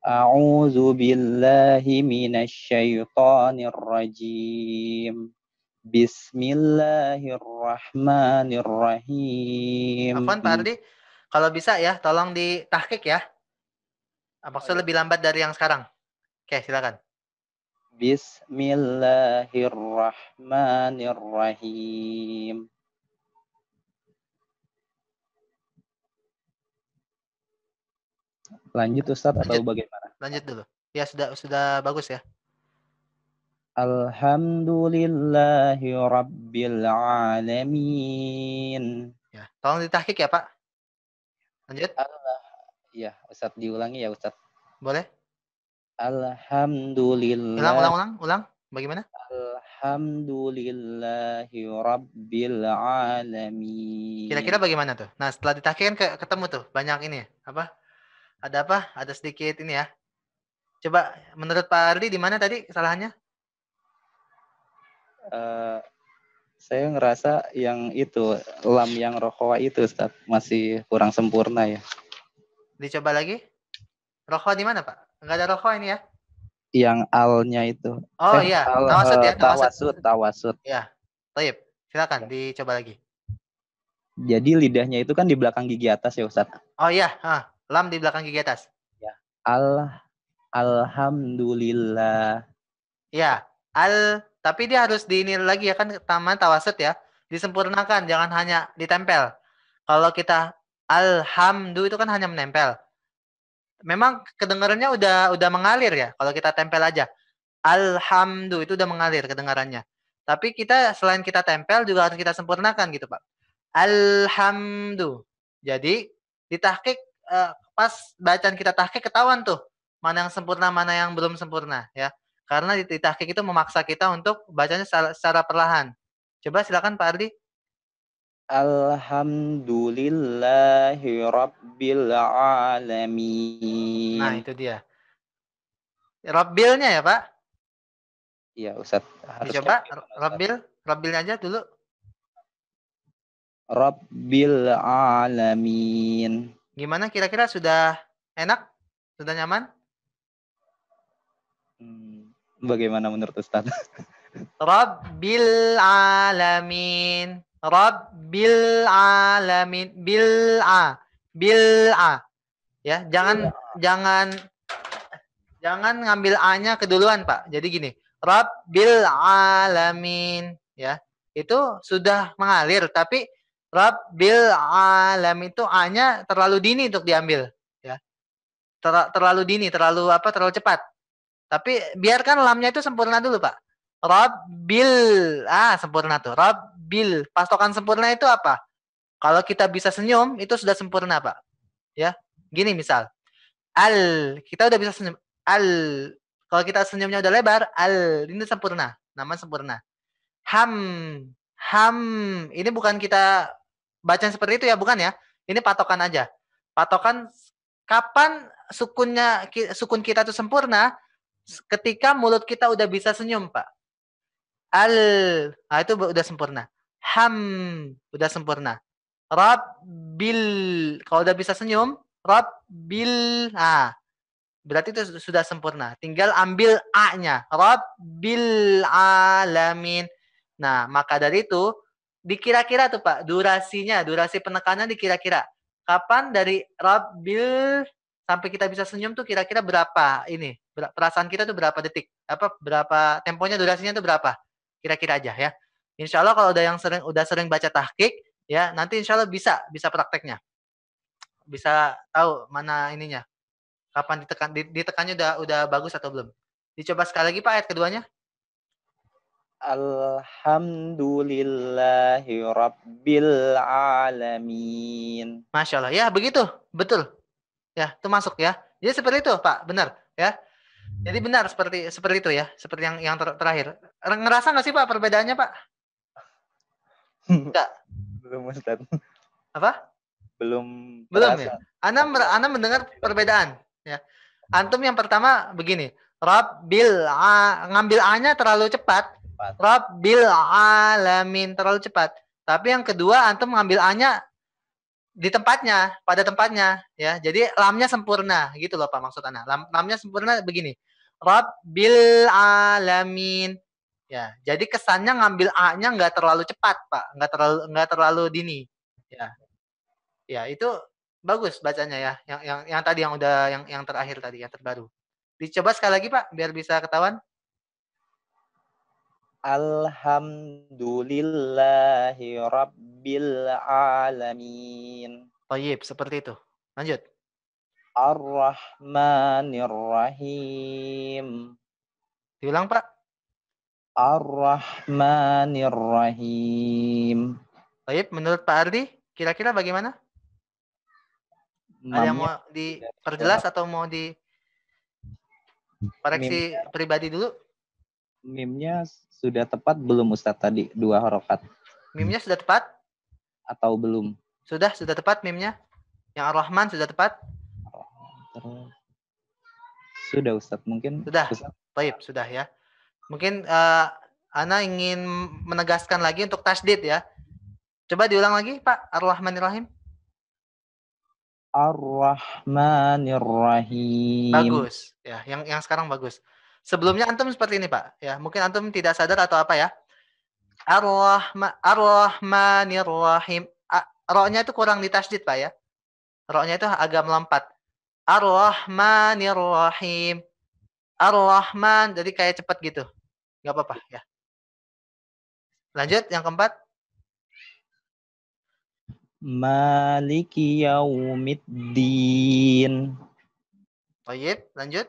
A'udzu billahi minasyaitonir rajim. Bismillahirrahmanirrahim. Afwan Pak Ardi, kalau bisa ya tolong ditahqiq ya. Maksudnya lebih lambat dari yang sekarang. Oke, silakan. Bismillahirrahmanirrahim. Lanjut Ustadz atau bagaimana? Lanjut dulu. Ya sudah bagus ya. Alhamdulillahi rabbil alamin. Ya, tolong ditahqiq ya, Pak. Lanjut. Ya, Ustadz diulangi ya, Ustadz. Boleh? Alhamdulillah. Ulang. Bagaimana? Alhamdulillahi rabbil alamin. Kira-kira bagaimana tuh? Nah, setelah ditahqiq kan ketemu tuh banyak ini ya. Apa? Ada apa? Ada sedikit ini ya. Coba menurut Pak Ardi di mana tadi kesalahannya? Saya ngerasa yang itu lam yang rokoa itu Ustaz masih kurang sempurna ya. Dicoba lagi. Rokho di mana, Pak? Enggak ada rokho ini ya? Yang alnya itu. Oh iya, tawasud ya, tawasud. Tawasud. Ya, baik. Silakan dicoba lagi. Jadi lidahnya itu kan di belakang gigi atas ya Ustaz. Oh iya, lam di belakang gigi atas. Ya. Alhamdulillah. Ya, tapi dia harus diinil lagi ya kan taman tawasud ya. Disempurnakan, jangan hanya ditempel. Kalau kita alhamdu itu kan hanya menempel. Memang kedengarannya udah mengalir ya kalau kita tempel aja. Alhamdu itu udah mengalir kedengarannya. Tapi kita selain kita tempel juga harus kita sempurnakan gitu, Pak. Alhamdu. Jadi di tahqiq pas bacaan kita tahqiq ketahuan tuh mana yang sempurna, mana yang belum sempurna ya. Karena di tahqiq itu memaksa kita untuk bacanya secara perlahan. Coba silakan Pak Ardi. Alhamdulillahi Rabbil Alamin. Nah, itu dia. Rabbilnya ya, Pak? Iya, Ustaz. Dicoba Rabbilnya aja dulu. Rabbil Alamin. Gimana kira-kira sudah enak? Sudah nyaman? Bagaimana menurut Ustaz? Rabbil Alamin. Rabbil Alamin. Bil'a. Ya, jangan ngambil A-nya keduluan, Pak. Jadi gini, Rabbil Alamin, ya. Itu sudah mengalir, tapi Rabbil Alamin itu A-nya terlalu dini untuk diambil, ya. Terlalu dini, terlalu cepat. Tapi biarkan lamnya itu sempurna dulu, Pak. Rabbil, sempurna tuh. Rabbil, pastokan sempurna itu apa? Kalau kita bisa senyum, itu sudah sempurna, Pak. Ya, gini misal. Kita udah bisa senyum. Kalau kita senyumnya udah lebar, ini sempurna. Nama sempurna. Ham, ini bukan kita bacaan seperti itu ya, bukan ya. Ini patokan aja. Patokan kapan sukun kita itu sempurna, ketika mulut kita udah bisa senyum, Pak. Itu udah sempurna. Ham, udah sempurna. Rabbil, kalau udah bisa senyum, Rabbil, berarti itu sudah sempurna. Tinggal ambil A-nya. Rabbil Alamin. Nah, maka dari itu, dikira-kira tuh Pak, durasi penekanan dikira-kira. Kapan dari Rabbil sampai kita bisa senyum tuh kira-kira berapa ini? Perasaan kita tuh berapa detik? Berapa temponya, durasinya tuh berapa? Kira-kira aja ya. Insya Allah kalau udah sering baca tahqiq, ya nanti insya Allah bisa prakteknya. Bisa tahu mana ininya. Kapan ditekannya udah bagus atau belum? Dicoba sekali lagi Pak ayat keduanya. Alhamdulillahi Rabbil Alamin. Masya Allah. Ya begitu. Betul. Ya itu masuk ya. Jadi seperti itu Pak. Benar ya. Jadi benar seperti itu ya. Seperti yang terakhir. Ngerasa nggak sih Pak perbedaannya Pak? Enggak. Belum Ustaz. Apa? Belum ya. Anda mendengar perbedaan ya. Antum yang pertama begini, Rabbil ngambil A-nya terlalu cepat. Rabbil Alamin terlalu cepat. Tapi yang kedua antum ngambil A-nya di tempatnya, pada tempatnya ya. Jadi lamnya sempurna gitu loh Pak maksud Anda. Lamnya sempurna begini. Rabbil Alamin. Ya, jadi kesannya ngambil A-nya nggak terlalu cepat, Pak. Nggak terlalu dini. Ya. Ya, itu bagus bacanya ya. Yang tadi yang terakhir tadi, yang terbaru. Dicoba sekali lagi, Pak, biar bisa ketahuan. Alhamdulillahi Rabbil Alamin. Thayyib, seperti itu. Lanjut. Ar-Rahmanir-Rahim. Diulang, Pak. Ar-Rahmanir-Rahim. Thayyib, menurut Pak Ardi, kira-kira bagaimana? Ada yang mau diperjelas atau mau dikoreksi pribadi dulu? Mimnya sudah tepat belum Ustadz tadi? 2 harokat. Mimnya sudah tepat? Atau belum? Sudah tepat mimnya? Yang Ar-Rahman sudah tepat? Sudah Ustadz, mungkin. Sudah, baik, sudah ya. Mungkin Ana ingin menegaskan lagi untuk tasdid ya. Coba diulang lagi, Pak. Ar-Rahmanir-Rahim. Ar-Rahmanir-Rahim. Bagus. Ya, yang sekarang bagus. Sebelumnya antum seperti ini, Pak. Ya, mungkin antum tidak sadar atau apa ya. Ar-Rahmanir-Rahim. Ro-nya itu kurang ditasdid, Pak ya. Ro-nya itu agak melompat. Ar-Rahmanir-Rahim. Ar-Rahman, jadi kayak cepat gitu. Gak apa-apa ya. Lanjut, yang keempat. Maliki yaumiddin. Baik, lanjut.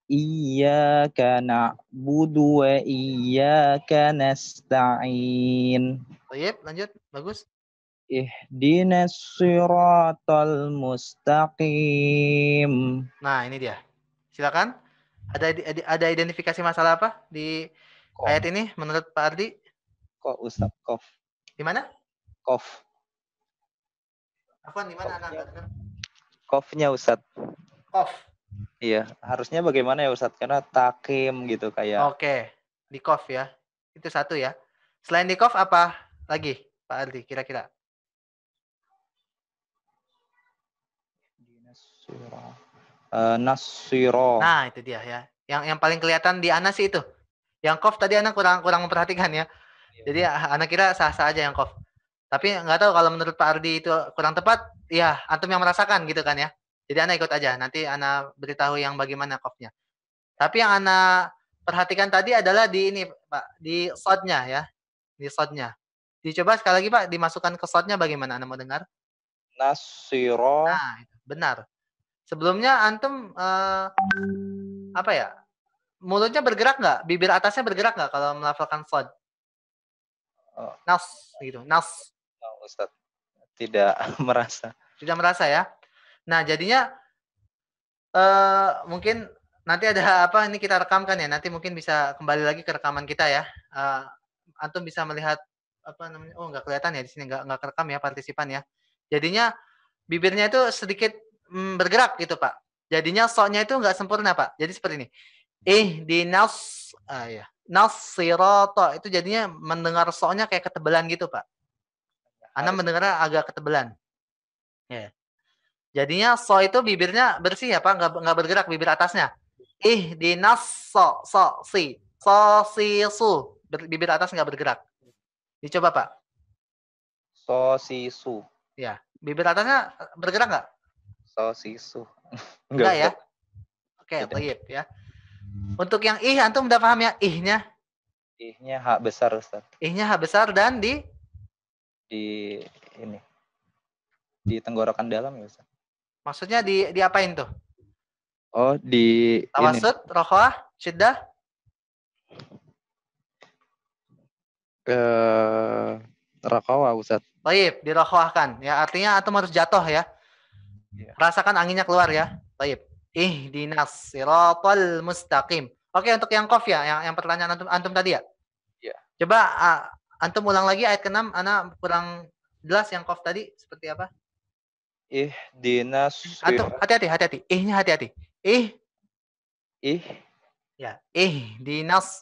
Iyyaka na'budu wa iyyaka nasta'in. Baik, lanjut. Bagus. Ihdinas siratal mustaqim. Nah, ini dia. Silakan. Ada identifikasi masalah apa di ayat ini menurut Pak Ardi? Kok Ustaz kof? Di mana? Kof. Afwan, di mana Anda dengar? Kofnya Ustaz. Kof. Iya, harusnya bagaimana ya Ustaz? Karena takim gitu kayak. Oke, di kof ya. Itu satu ya. Selain di kof apa lagi Pak Ardi kira-kira? Nasiro. Nah, itu dia ya. Yang paling kelihatan di Ana sih itu. Yang kof tadi Ana kurang memperhatikan ya. Jadi Ana kira sah-sah aja yang kof. Tapi nggak tahu kalau menurut Pak Ardi itu kurang tepat, ya antum yang merasakan gitu kan ya. Jadi Ana ikut aja. Nanti Ana beritahu yang bagaimana kofnya. Tapi yang Ana perhatikan tadi adalah di ini Pak, di shotnya ya. Di shotnya. Dicoba sekali lagi Pak, dimasukkan ke shotnya bagaimana Anda mau dengar? Nasiro. Nah, benar. Sebelumnya antum apa ya? Mulutnya bergerak nggak? Bibir atasnya bergerak nggak kalau melafalkan shot? Nas gitu. Nas. Ustaz tidak merasa. Tidak merasa ya. Nah, jadinya mungkin nanti ada apa ini kita rekamkan ya. Nanti mungkin bisa kembali lagi ke rekaman kita ya. Antum bisa melihat apa namanya? Oh, nggak kelihatan ya di sini, nggak kerekam ya partisipan ya. Jadinya bibirnya itu sedikit bergerak gitu, Pak. Jadinya so-nya itu nggak sempurna, Pak. Jadi seperti ini. Ihdinas ya. Nasirata itu jadinya mendengar so-nya kayak ketebalan gitu, Pak. Anda mendengarnya agak ketebalan. Ya. Jadinya so itu bibirnya bersih ya, Pak, nggak bergerak bibir atasnya. Ihdinas si su. Bibir atas nggak bergerak. Dicoba, Pak. Sosisu. Ya, bibir atasnya bergerak nggak? Sosisu. Enggak ya? Oke, baik ya. Untuk yang antum udah paham ya ihnya? Ihnya H besar Ustaz. Ihnya H besar dan di ini. Di tenggorokan dalam ya Ustaz. Maksudnya diapain tuh? Oh, di tawasud, rokhwah, syiddah? Rokhwah Ustaz. Baik, dirokhwahkan. Ya, artinya antum harus jatuh ya. Rasakan anginnya keluar ya. Baik. Ihdinas siratal mustaqim. Oke, untuk yang qaf ya, yang pertanyaan antum tadi ya. Iya. Coba antum ulang lagi ayat ke-6, ana kurang jelas yang qaf tadi seperti apa? Ihdinas Antum hati-hati. Ihnya hati-hati. Ya, ihdinas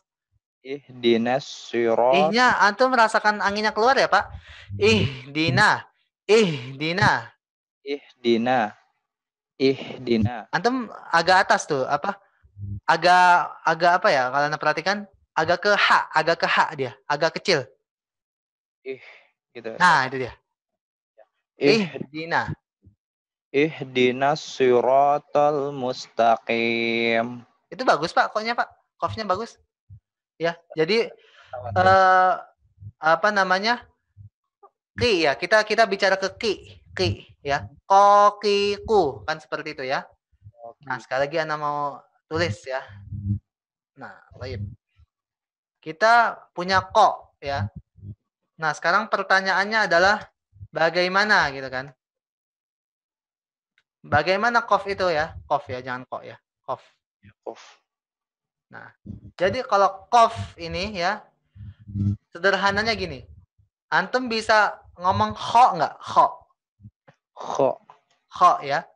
sirat. Ihnya antum merasakan anginnya keluar ya, Pak? Ihdina. Antum agak atas tuh, apa? Agak apa ya? Kalau Anda perhatikan agak ke H dia, agak kecil. Gitu. Nah, itu dia. Ihdinas siratal mustaqim. Itu bagus, Pak, koknya, Pak. Qafnya bagus. Ya, jadi apa namanya? Ki ya, kita bicara ke ki ya. Kokiku kan seperti itu ya. Nah, sekali lagi Anda mau tulis ya. Nah, baik. Kita punya ko ya. Nah, sekarang pertanyaannya adalah bagaimana gitu kan? Bagaimana kof itu ya? Kof ya, jangan ko ya. Kof. Nah, jadi kalau kof ini ya, sederhananya gini. Antum bisa ngomong kho nggak? Kho ya.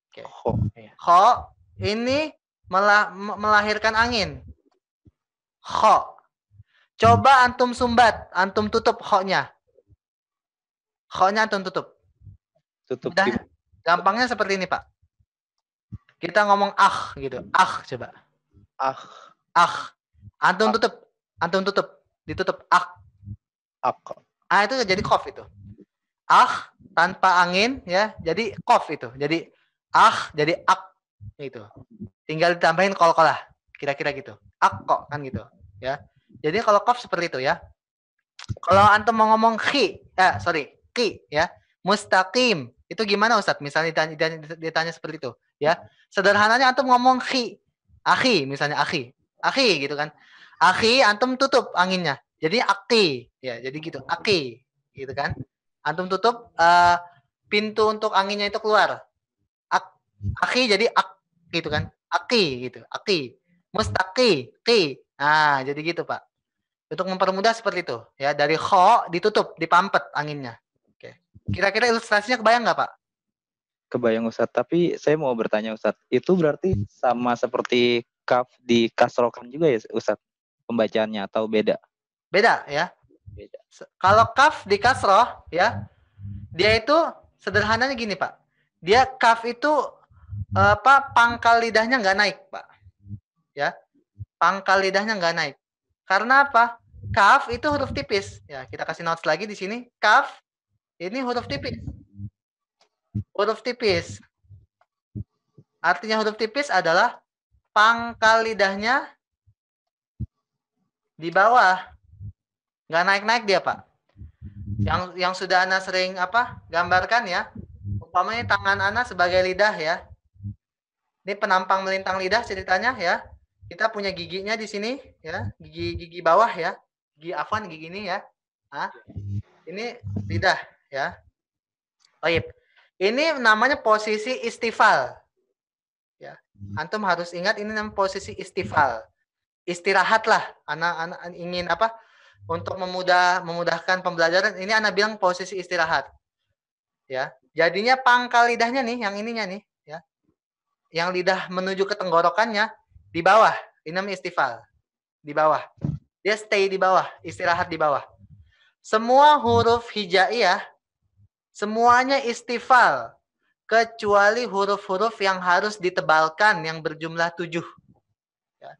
Oke. Kho ini melahirkan angin. Kho. Coba antum sumbat, antum tutup kho-nya. Kho-nya antum tutup. Tutup Udah, gampangnya seperti ini, Pak. Kita ngomong gitu. Coba. Antum tutup. Ditutup itu jadi kof itu. Tanpa angin ya, jadi kof itu. Jadi jadi itu. Tinggal ditambahin kol-kolah. Kira-kira gitu. Kok kan gitu, ya. Jadi kalau kof seperti itu ya. Kalau antum mau ngomong ki ya. Mustaqim. Itu gimana Ustadz? Misalnya ditanya seperti itu, ya. Sederhananya antum ngomong ki. Misalnya akhi gitu kan. Akhi antum tutup anginnya. Jadi aki, ya. Jadi gitu, aki gitu kan. Antum tutup pintu untuk anginnya itu keluar. Aki jadi gitu kan. Aki gitu, aki. Mustaqi, ki. Nah, jadi gitu, Pak. Untuk mempermudah seperti itu, ya. Dari kho ditutup, dipampet anginnya. Oke. Kira-kira ilustrasinya kebayang nggak, Pak? Kebayang Ustadz, tapi saya mau bertanya Ustadz, itu berarti sama seperti kaf di kasrokan juga ya Ustadz pembacaannya atau beda? Beda ya. Beda. Kalau kaf di kasroh ya, dia itu sederhananya gini, Pak. Dia kaf itu pangkal lidahnya nggak naik, Pak. Ya, pangkal lidahnya nggak naik. Karena apa? Kaf itu huruf tipis. Ya, kita kasih notes lagi di sini. Kaf ini huruf tipis. Huruf tipis. Artinya huruf tipis adalah pangkal lidahnya di bawah. Nggak naik-naik dia, Pak. Yang sudah Ana sering gambarkan ya. Umpamanya tangan Ana sebagai lidah ya. Ini penampang melintang lidah ceritanya ya. Kita punya giginya di sini ya, gigi bawah ya. Gigi ini ya. Ini lidah ya. Baik. Ini namanya posisi istifal. Ya. Antum harus ingat ini namanya posisi istifal. Istirahatlah. Ana ingin untuk memudahkan pembelajaran, ini Ana bilang posisi istirahat. Ya. Jadinya pangkal lidahnya nih, yang ininya nih, ya. Yang lidah menuju ke tenggorokannya di bawah. Ini namanya istifal. Di bawah. Dia stay di bawah, istirahat di bawah. Semua huruf hijaiyah semuanya istifal kecuali huruf-huruf yang harus ditebalkan yang berjumlah 7. Ya.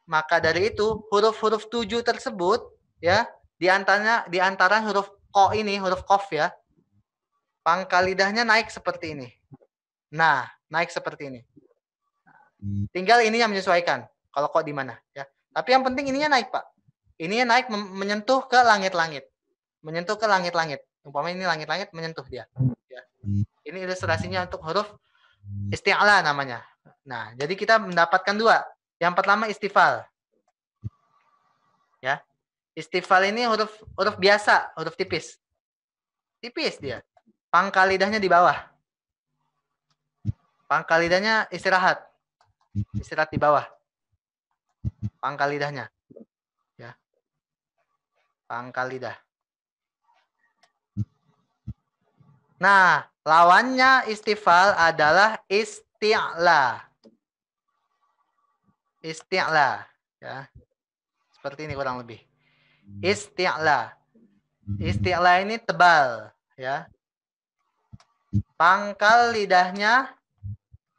Maka dari itu huruf-huruf 7 tersebut ya, di antara huruf ko ini, huruf kof ya, pangkal lidahnya naik seperti ini. Nah, naik seperti ini. Tinggal ini yang menyesuaikan. Kalau kok di mana ya. Tapi yang penting ininya naik, Pak. Ininya naik menyentuh ke langit-langit. Menyentuh ke langit-langit. Umpamanya ini langit-langit menyentuh dia. Ya. Ini ilustrasinya untuk huruf isti'la namanya. Nah, jadi kita mendapatkan 2. Yang pertama istifal. Ya. Istifal ini huruf biasa, huruf tipis. Tipis dia. Pangkal lidahnya di bawah. Pangkal lidahnya istirahat. Istirahat di bawah. Pangkal lidahnya. Ya. Pangkal lidah. Nah, lawannya istifal adalah isti'la. Isti'la. Ya. Seperti ini kurang lebih. Isti'la. Isti'la ini tebal. Ya. Pangkal lidahnya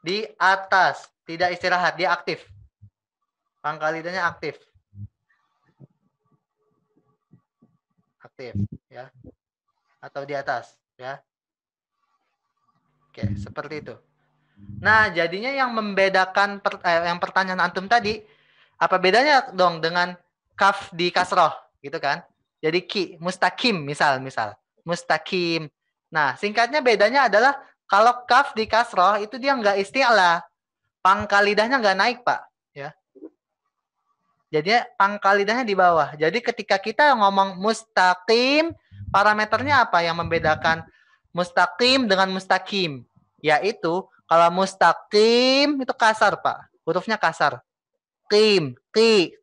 di atas. Tidak istirahat, dia aktif. Pangkal lidahnya aktif. Aktif. Ya. Atau di atas. Ya. Oke, seperti itu. Nah, jadinya yang membedakan yang pertanyaan antum tadi, apa bedanya dong dengan kaf di kasroh, gitu kan? Jadi ki, mustaqim, misal. Mustaqim. Nah, singkatnya bedanya adalah kalau kaf di kasroh itu dia nggak isti'la. Pangkal lidahnya nggak naik, Pak. Ya. Jadi pangkal lidahnya di bawah. Jadi ketika kita ngomong mustaqim, parameternya apa yang membedakan mustaqim dengan mustaqim? Yaitu kalau mustaqim itu kasar, Pak. Hurufnya kasar. Qim, qi.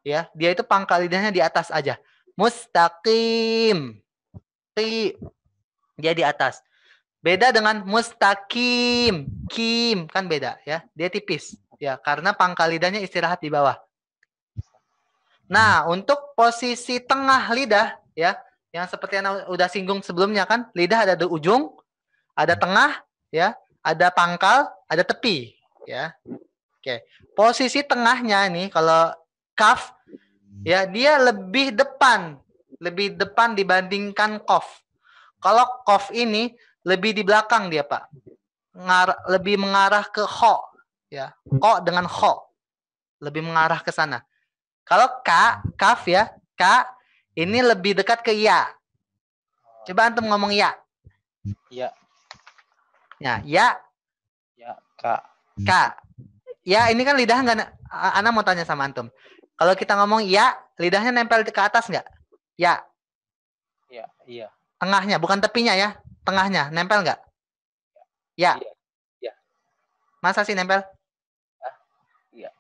Ya, dia itu pangkal lidahnya di atas aja. Mustaqim. Qi. Dia di atas. Beda dengan mustaqim. Kim kan beda ya. Dia tipis. Ya, karena pangkal lidahnya istirahat di bawah. Nah, untuk posisi tengah lidah ya, yang seperti yang udah singgung sebelumnya kan, lidah ada di ujung, ada tengah ya, ada pangkal, ada tepi ya. Oke. Posisi tengahnya nih kalau kaf ya, dia lebih depan dibandingkan qaf. Kalau qaf ini lebih di belakang dia, Pak. Lebih mengarah ke kho ya. Kho dengan kho. Lebih mengarah ke sana. Kalau kaf ya, ini lebih dekat ke ya. Coba antum ngomong ya. Ya. Ya, ya. Ya, Kak. Ya, ini kan lidah enggak. Ana mau tanya sama antum. Kalau kita ngomong ya, lidahnya nempel ke atas enggak? Ya. Ya, iya. Tengahnya, bukan tepinya ya. Tengahnya, nempel enggak? Ya. Iya. Masa sih nempel? Iya.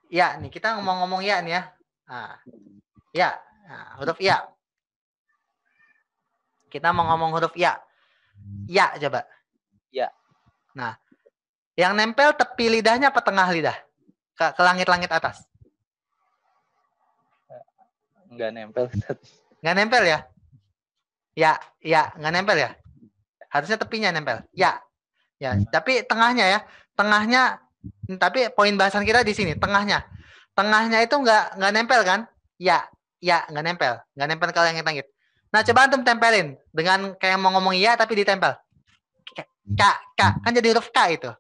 Ya, nih kita ngomong-ngomong ya nih ya. Nah, ya. Nah, huruf ya. Kita mau ngomong huruf ya. Ya, coba. Ya. Nah, yang nempel tepi lidahnya apa tengah lidah? Ke langit-langit atas? Enggak nempel. Nggak nempel ya? Ya, nggak nempel ya? Harusnya tepinya nempel. Ya, tapi tengahnya ya. Tengahnya, tapi poin bahasan kita di sini, tengahnya. Tengahnya itu nggak nempel kan? Ya, nggak nempel. Nggak nempel ke langit-langit. Nah, coba antum tempelin. Dengan kayak mau ngomong iya, tapi ditempel. K. Kan jadi huruf K itu.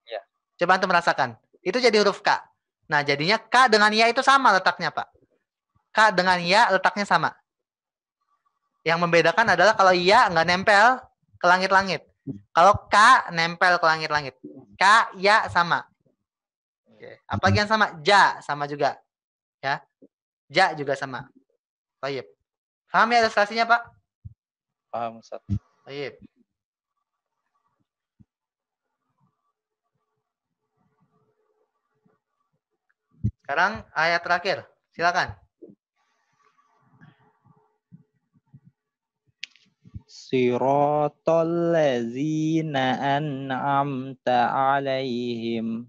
Ya. Coba antum merasakan. Itu jadi huruf K. Nah, jadinya K dengan ya itu sama letaknya, Pak. K dengan ya letaknya sama. Yang membedakan adalah kalau ya nggak nempel ke langit-langit. Kalau K nempel ke langit-langit. K, ya sama. Oke. Apalagi yang sama? Ja sama juga. Ya. Ja juga sama. Baik. Paham ya ilustrasinya, Pak? Paham, Ustaz. Baik. Sekarang ayat terakhir. Silakan. Siratal ladzina an'amta 'alaihim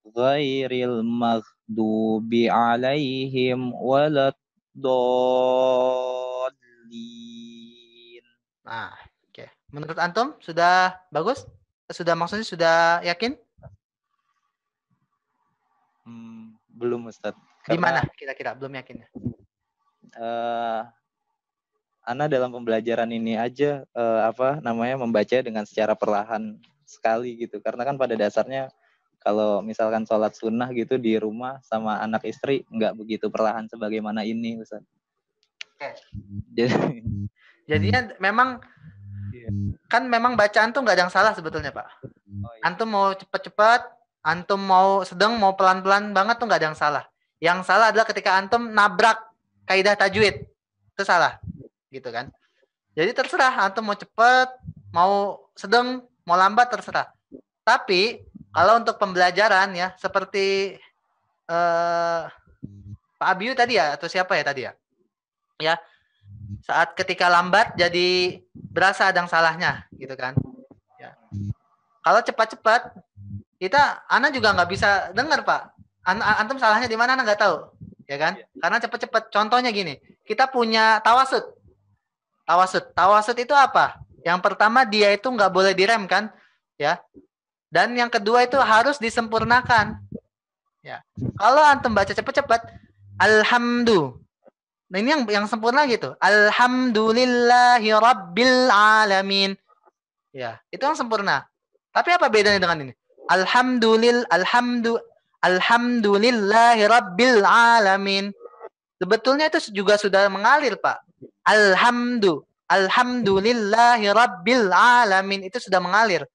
ghairil maghdubi 'alaihim waladdallin. Nah, oke. Menurut antum sudah bagus? Maksudnya sudah yakin? Belum, Ustaz. Di mana kira-kira belum yakin? Ana dalam pembelajaran ini aja membaca dengan secara perlahan sekali gitu. Karena kan pada dasarnya kalau misalkan sholat sunnah gitu di rumah sama anak istri nggak begitu perlahan sebagaimana ini, Ustaz. Oke. Jadinya memang kan memang bacaan tuh nggak ada yang salah sebetulnya, Pak. Oh, iya. Antum mau cepet-cepet, antum mau sedang, mau pelan-pelan banget tuh nggak ada yang salah. Yang salah adalah ketika antum nabrak kaidah tajwid. Itu salah. Gitu kan. Jadi terserah antum mau cepet, mau sedang, mau lambat terserah. Tapi kalau untuk pembelajaran ya seperti Pak Abiyu tadi ya atau siapa ya tadi ya? Ya. Saat ketika lambat jadi berasa ada yang salahnya gitu kan. Ya. Kalau cepat-cepat Ana juga nggak bisa dengar, Pak. Antum salahnya di mana Ana nggak tahu. Ya kan? Karena cepat-cepat. Contohnya gini, kita punya tawasud. Tawasud itu apa? Yang pertama dia itu nggak boleh direm kan, ya. Dan yang kedua itu harus disempurnakan. Ya. Kalau antum baca cepat-cepat, alhamdulillah. Nah ini yang sempurna gitu. Alhamdulillahirabbil alamin. Ya, itu yang sempurna. Tapi apa bedanya dengan ini? Alhamdulillahirabbil alamin. Sebetulnya itu juga sudah mengalir, Pak. Alhamdulillahirabbil alamin itu sudah mengalir.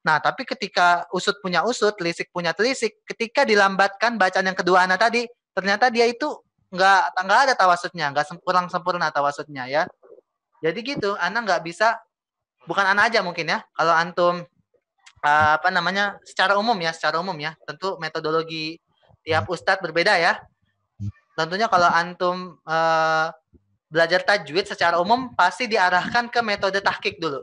Nah, tapi ketika usut punya usut, telisik punya telisik, ketika dilambatkan bacaan yang kedua Ana tadi, ternyata dia itu nggak ada tawasudnya, kurang sempurna tawasudnya ya. Jadi gitu, Ana nggak bisa, bukan Ana aja mungkin ya. Kalau antum secara umum ya, tentu metodologi tiap ustadz berbeda ya. Tentunya kalau antum belajar tajwid secara umum pasti diarahkan ke metode tahqiq dulu.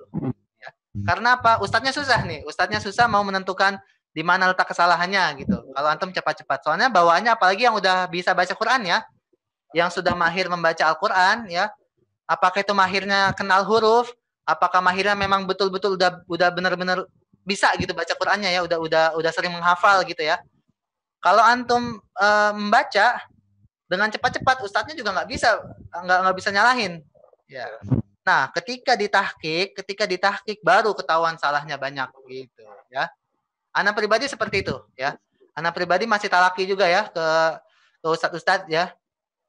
Ya. Karena apa? Ustadznya susah nih. Ustadznya susah mau menentukan di mana letak kesalahannya gitu. Kalau antum cepat-cepat. Soalnya bawaannya apalagi yang udah bisa baca Quran ya, yang sudah mahir membaca Al-Qur'an ya. Apakah itu mahirnya kenal huruf? Apakah mahirnya memang betul-betul udah benar-benar bisa gitu baca Qur'annya ya, udah sering menghafal gitu ya. Kalau antum membaca dengan cepat-cepat, ustadznya juga nggak bisa nyalahin. Ya. Nah, ketika ditahqiq baru ketahuan salahnya banyak gitu ya. Ana pribadi seperti itu ya. Ana pribadi masih talaki juga ya ke ustadz-ustadz ya.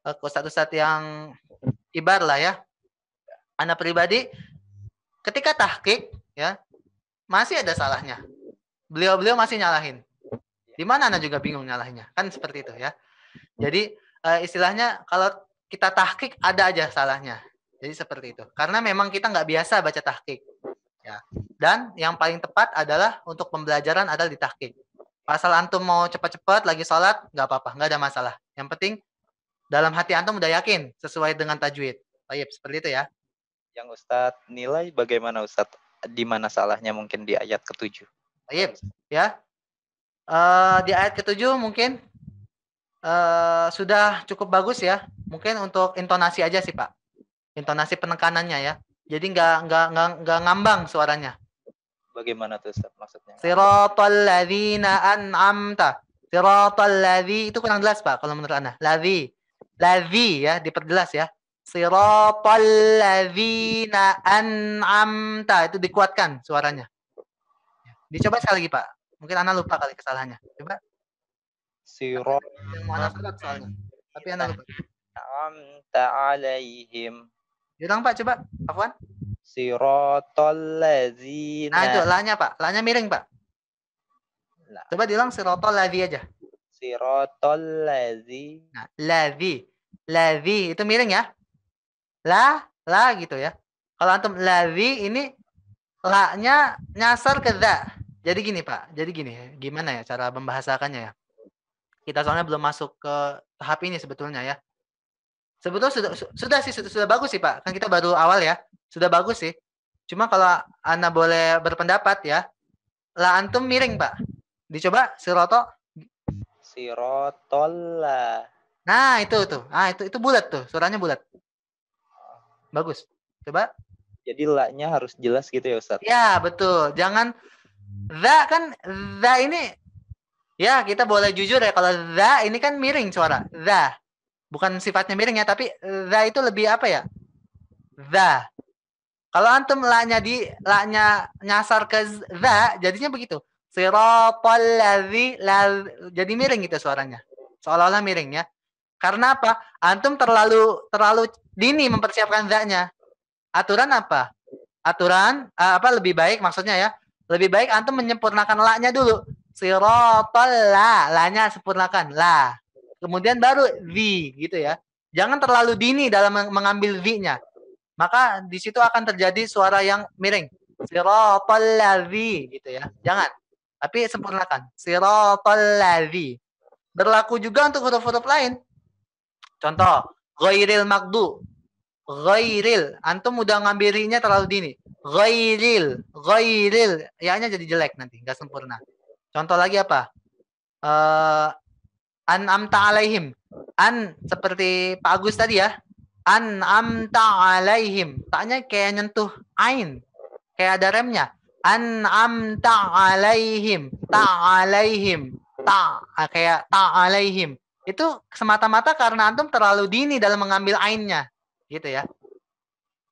Ke ustadz-ustadz yang ibar lah ya. Ana pribadi ketika tahqiq ya masih ada salahnya. Beliau masih nyalahin. Di mana Ana juga bingung nyalahinnya. Kan seperti itu ya. Jadi istilahnya kalau kita tahqiq ada aja salahnya. Jadi seperti itu. Karena memang kita nggak biasa baca tahqiq. Ya. Dan yang paling tepat adalah untuk pembelajaran adalah di tahqiq. Asal antum mau cepat-cepat lagi sholat, nggak apa-apa, nggak ada masalah. Yang penting dalam hati antum udah yakin sesuai dengan tajwid. Baik, seperti itu ya. Yang Ustadz nilai bagaimana Ustadz? Di mana salahnya mungkin di ayat ke-7? Baik, ya. Di ayat ke-7 mungkin sudah cukup bagus ya. Mungkin untuk intonasi aja sih Pak. Intonasi penekanannya ya. Jadi nggak ngambang suaranya. Bagaimana tuh Ustaz maksudnya? Siratal ladzina an'amta. Siratal ladzi itu kurang jelas Pak kalau menurut Anda. Ladzi ya, diperjelas ya. Siratal ladzina an'amta itu dikuatkan suaranya. Dicoba sekali lagi Pak. Mungkin Anda lupa kali kesalahannya. Coba. Sirat Yang mau Anda salat soalnya. Tapi Anda lupa. an'amta alaihim. Bilang Pak coba. Afwan. Siratal ladzina. Nah itu la-nya Pak. La-nya miring Pak. Coba diulang siratal ladzi aja. Siratal ladzi. Nah, ladzi itu miring ya. La gitu ya. Kalau antum ladzi ini la-nya nyasar ke za. Jadi gini Pak. Jadi gini, gimana ya cara membahasakannya ya? Kita soalnya belum masuk ke tahap ini sebetulnya ya. Sebetulnya sudah bagus sih Pak. Kan kita baru awal ya. Sudah bagus sih. Cuma kalau Anda boleh berpendapat ya, la antum miring Pak. Dicoba siroto. Sirotolla. Nah itu tuh. Nah itu bulat tuh. Suaranya bulat. Bagus. Coba. Jadi la-nya harus jelas gitu ya Ustaz? Ya betul. Jangan za kan. Za ini. Ya kita boleh jujur ya. Kalau za ini kan miring suara. Za. Bukan sifatnya miring ya, tapi za itu lebih apa ya? Za. Kalau antum la-nya nyasar ke za, jadinya begitu. Siratal ladzi jadi miring gitu suaranya. Seolah-olah miring ya. Karena apa? Antum terlalu dini mempersiapkan za-nya. Aturan apa? Aturan lebih baik maksudnya ya. Lebih baik antum menyempurnakan la-nya dulu. Siratal la-nya sempurnakan la. Kemudian baru zi gitu ya. Jangan terlalu dini dalam mengambil zi-nya. Maka di situ akan terjadi suara yang miring. Siratal ladzi gitu ya. Jangan. Tapi sempurnakan. Siratal ladzi. Berlaku juga untuk huruf-huruf lain. Contoh, ghairil magdu. Ghairil. Antum udah ngambilinya terlalu dini. Ghairil. Ya-nya jadi jelek nanti, enggak sempurna. Contoh lagi apa? An'amta alaihim. An seperti Pak Agus tadi ya. An'amta alaihim. Taknya kayak nyentuh ain. Kayak ada remnya. An'amta alaihim. Ta'alaihim. Kayak ta'alaihim. Itu semata-mata karena antum terlalu dini dalam mengambil ainnya. Gitu ya.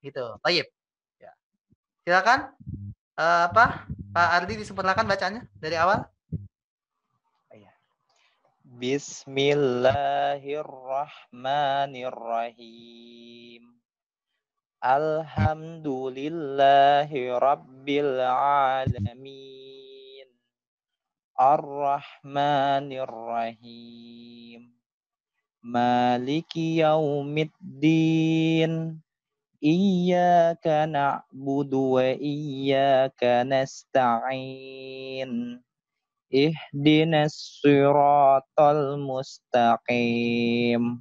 Gitu. Baik. Ya. Silakan. Pak Ardi disempurnakan bacanya dari awal. Bismillahirrahmanirrahim. Alhamdulillahi rabbil alamin. Ar-Rahmanir-Rahim. Maliki yaumiddin. Iyyaka na'budu wa iyyaka nasta'in. Ihdinas siratal mustaqim.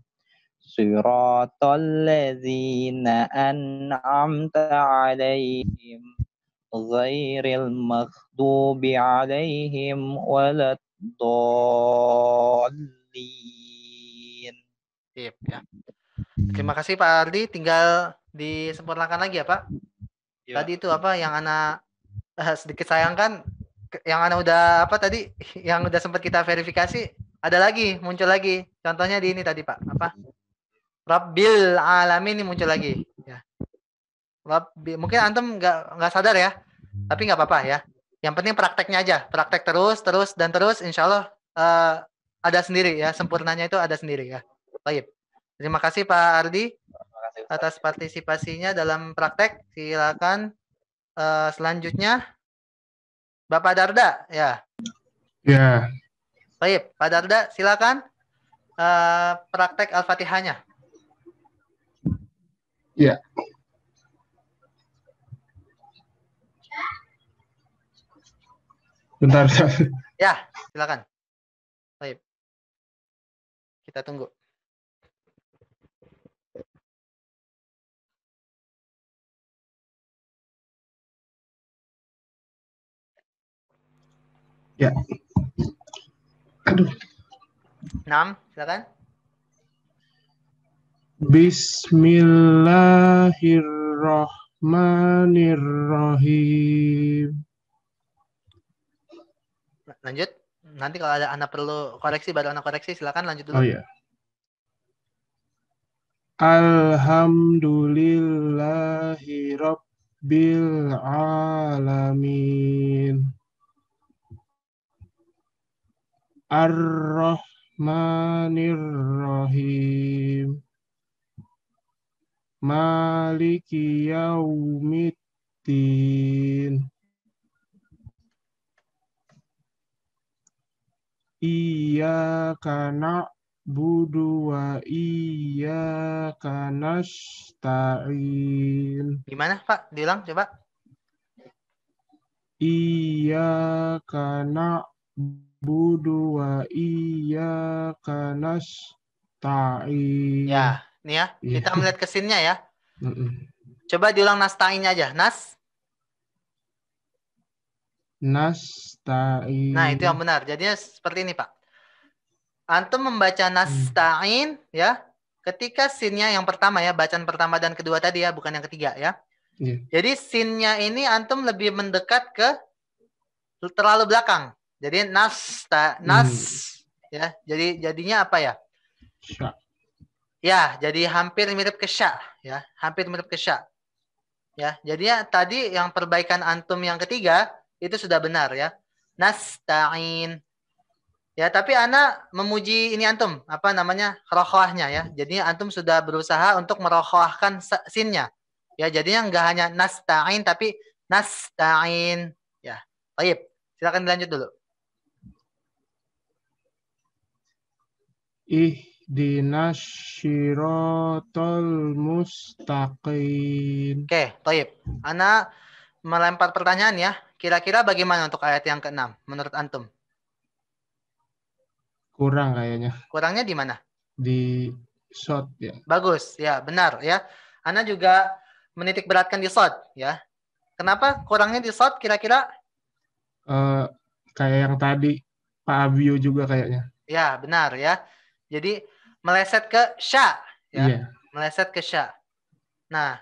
Siratal ladzina an'amta 'alaihim ghairil maghdubi alaihim waladdallin. Sip, ya. Terima kasih Pak Ardi. Tinggal disempurnakan lagi ya Pak. Ya. Tadi itu apa yang Ana sedikit sayangkan, yang Ana udah apa tadi, yang udah sempat kita verifikasi, ada lagi, muncul lagi. Contohnya di ini tadi Pak, apa? Rabbil alamin ini muncul lagi. Ya. Mungkin antum nggak sadar ya, tapi nggak apa-apa ya. Yang penting prakteknya aja, praktek terus, insya Allah ada sendiri ya, sempurnanya itu ada sendiri ya. Baik. Terima kasih Pak Ardi atas partisipasinya dalam praktek. Silakan selanjutnya Bapak Darda ya. Ya. Baik, Pak Darda silakan praktek Al-Fatihahnya. Ya. Bentar. Ya, silakan. Baik. Kita tunggu. Ya. Aduh. 6, silakan. Bismillahirrahmanirrahim. Lanjut. Nanti kalau ada anak perlu koreksi, baru anak koreksi, silakan lanjut dulu. Oh ya. Alhamdulillahi Rabbil Alamin. Ar-Rahmanir-Rahim. Maliki Yaumiddin. Iyyaka na'budu wa iyyaka nasta'in. Gimana Pak? Diulang coba. Iyyaka na'budu wa iyyaka nasta'in. Ya, nih ya. Kita melihat ke scene-nya ya. Coba diulang nasta'innya aja. Nasta'in. Nah, itu yang benar. Jadinya seperti ini, Pak. Antum membaca nasta'in ya. Ketika scene-nya yang pertama ya, bacaan pertama dan kedua tadi ya, bukan yang ketiga ya. Yeah. Jadi scene-nya ini antum lebih mendekat ke terlalu belakang. Jadi ya. Jadinya apa ya? Sya. Ya, jadi hampir mirip ke sya ya, hampir mirip ke sya. Ya, jadinya tadi yang perbaikan antum yang ketiga itu sudah benar ya. Nasta'in. Ya, tapi ana memuji ini antum, apa namanya? Rokhwahnya ya. Jadinya antum sudah berusaha untuk merokhwahkan sinnya. Ya, jadinya enggak hanya nasta'in tapi nasta'in. Ya. Baik. Silakan dilanjut dulu. Ihdinas syiratal mustaqim. Oke, baik. Ana melempar pertanyaan ya. Kira-kira bagaimana untuk ayat yang ke-6 menurut antum? Kurang kayaknya. Kurangnya di mana? Di short ya. Bagus, ya benar ya. Ana juga menitik beratkan di short ya. Kenapa kurangnya di short kira-kira? Kayak yang tadi Pak Abio juga kayaknya. Ya benar ya. Jadi meleset ke sya ya. Iya. Meleset ke sya. Nah,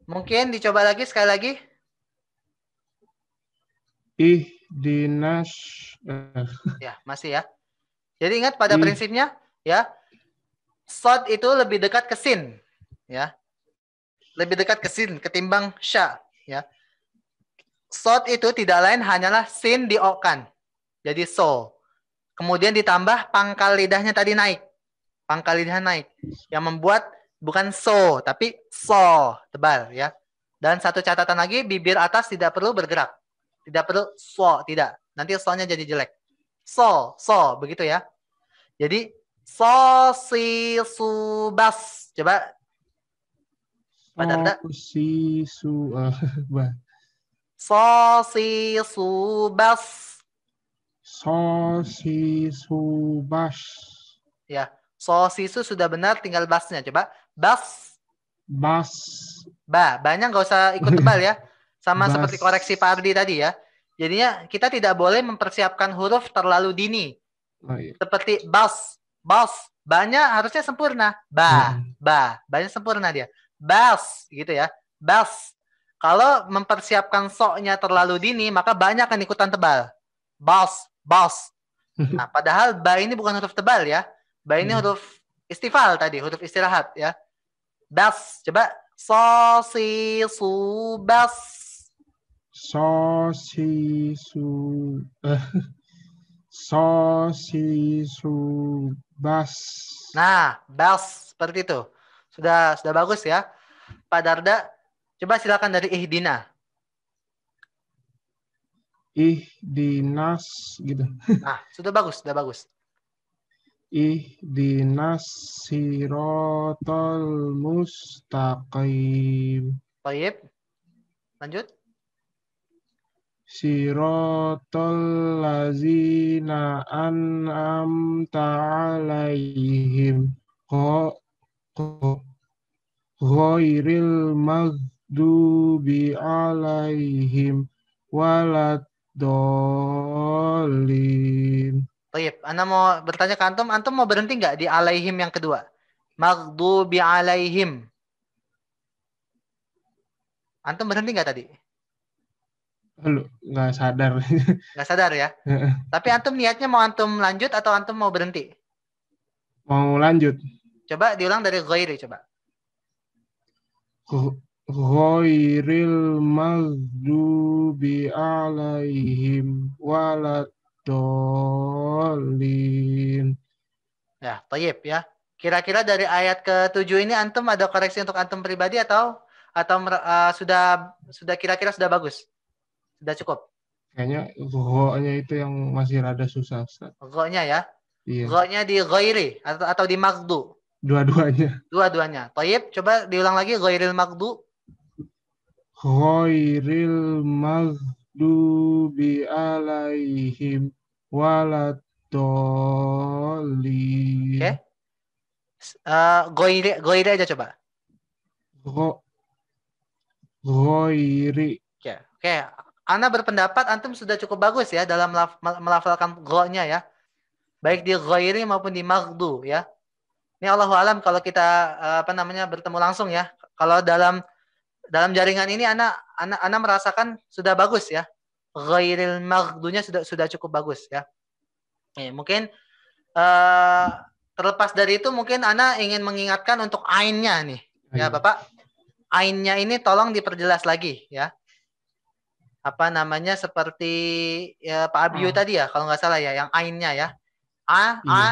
mungkin dicoba lagi sekali lagi. Ihdinas. Ya masih ya. Jadi ingat pada prinsipnya ya. Short itu lebih dekat ke sin ya. Lebih dekat ke sin ketimbang sya ya. Short itu tidak lain hanyalah sin diokan. Jadi so. Kemudian ditambah pangkal lidahnya tadi naik. Pangkal lidah naik. Yang membuat bukan so, tapi so. Tebal ya. Dan satu catatan lagi, bibir atas tidak perlu bergerak. Tidak perlu so, tidak. Nanti so-nya jadi jelek. So, begitu ya. Jadi, so, si, su, bas. Coba. Pak Darda. So, si, su, So, si, su, bas. So, si, su, bas. Ya, so, si, su sudah benar, tinggal basnya. Coba, bas. Bas. Banyak nggak usah ikut tebal ya. Sama Bas. seperti koreksi Pak Ardi tadi ya. Jadinya kita tidak boleh mempersiapkan huruf terlalu dini. Oh, iya. Seperti bas, ba-nya harusnya sempurna. Ba-nya sempurna dia. Bas, gitu ya. Bas. Kalau mempersiapkan so-nya terlalu dini, maka banyak akan ikutan tebal. Bas. Nah, padahal ba ini bukan huruf tebal ya. Ba ini huruf istifal tadi, huruf istirahat ya. Bas. Coba. So, si, su, bas. So, si, su. So, si, su, bas. Nah, bas. Seperti itu. Sudah bagus ya. Pak Darda, coba silakan dari ihdina. Ihdinas gitu. Nah, sudah bagus. Ihdinas sirotol mustaqim. Baik. Lanjut. Sirotol lazina an'amta alaihim. Ghairil maghdubi alaihim waladdallin. Baik. Anda mau bertanya ke antum, antum mau berhenti nggak di alaihim yang kedua? Maghdubi alaihim. Antum berhenti nggak tadi? Lu nggak sadar. Nggak sadar ya? Tapi antum niatnya mau antum lanjut atau antum mau berhenti? Mau lanjut. Coba diulang dari ghairi coba. Ghairil maghdubi alaihim waladdallin. Ya, tayyib ya. Kira-kira dari ayat ke-7 ini antum ada koreksi untuk antum pribadi atau sudah kira-kira sudah bagus? Sudah cukup? Kayaknya gho-nya itu yang masih rada susah, Ustaz. Gho-nya ya. Iya. Gho-nya di ghairi atau di maghdu. Dua-duanya. Dua-duanya. Tayyib, coba diulang lagi ghairil maghdu. Ghairil maghdubi alaihim waladdallin. Oke. Ghairi aja coba. Ghairi. Oke. Ana berpendapat antum sudah cukup bagus ya dalam melafalkan gho-nya ya. Baik di ghairi maupun di maghdu ya. Ini Allahu alam kalau kita bertemu langsung ya. Kalau dalam jaringan ini ana merasakan sudah bagus ya. Ghairil maghdunya sudah cukup bagus ya. Mungkin terlepas dari itu mungkin ana ingin mengingatkan untuk ainnya nih. Ya, Bapak. Ainnya ini tolong diperjelas lagi ya. Seperti ya, Pak Abiyu tadi ya, kalau nggak salah ya, yang ainnya ya.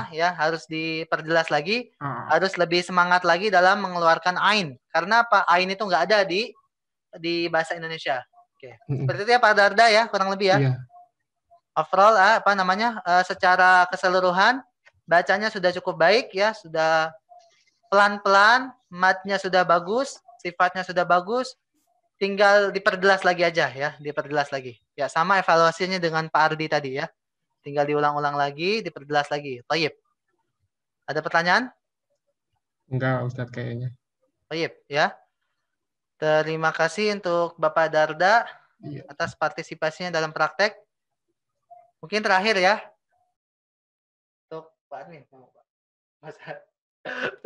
Ya harus diperjelas lagi, harus lebih semangat lagi dalam mengeluarkan ain. Karena apa? Ain itu nggak ada di bahasa Indonesia. Oke. Seperti itu ya Pak Darda ya, kurang lebih ya. Iya. Overall secara keseluruhan bacanya sudah cukup baik ya, sudah pelan-pelan, matnya sudah bagus, sifatnya sudah bagus. Tinggal diperjelas lagi aja ya, diperjelas lagi. Ya, sama evaluasinya dengan Pak Ardi tadi ya. Tinggal diulang-ulang lagi, diperjelas lagi. Thayyib. Ada pertanyaan? Enggak, Ustadz kayaknya. Thayyib ya. Terima kasih untuk Bapak Darda atas partisipasinya dalam praktek. Mungkin terakhir ya. Untuk Pak Ardi.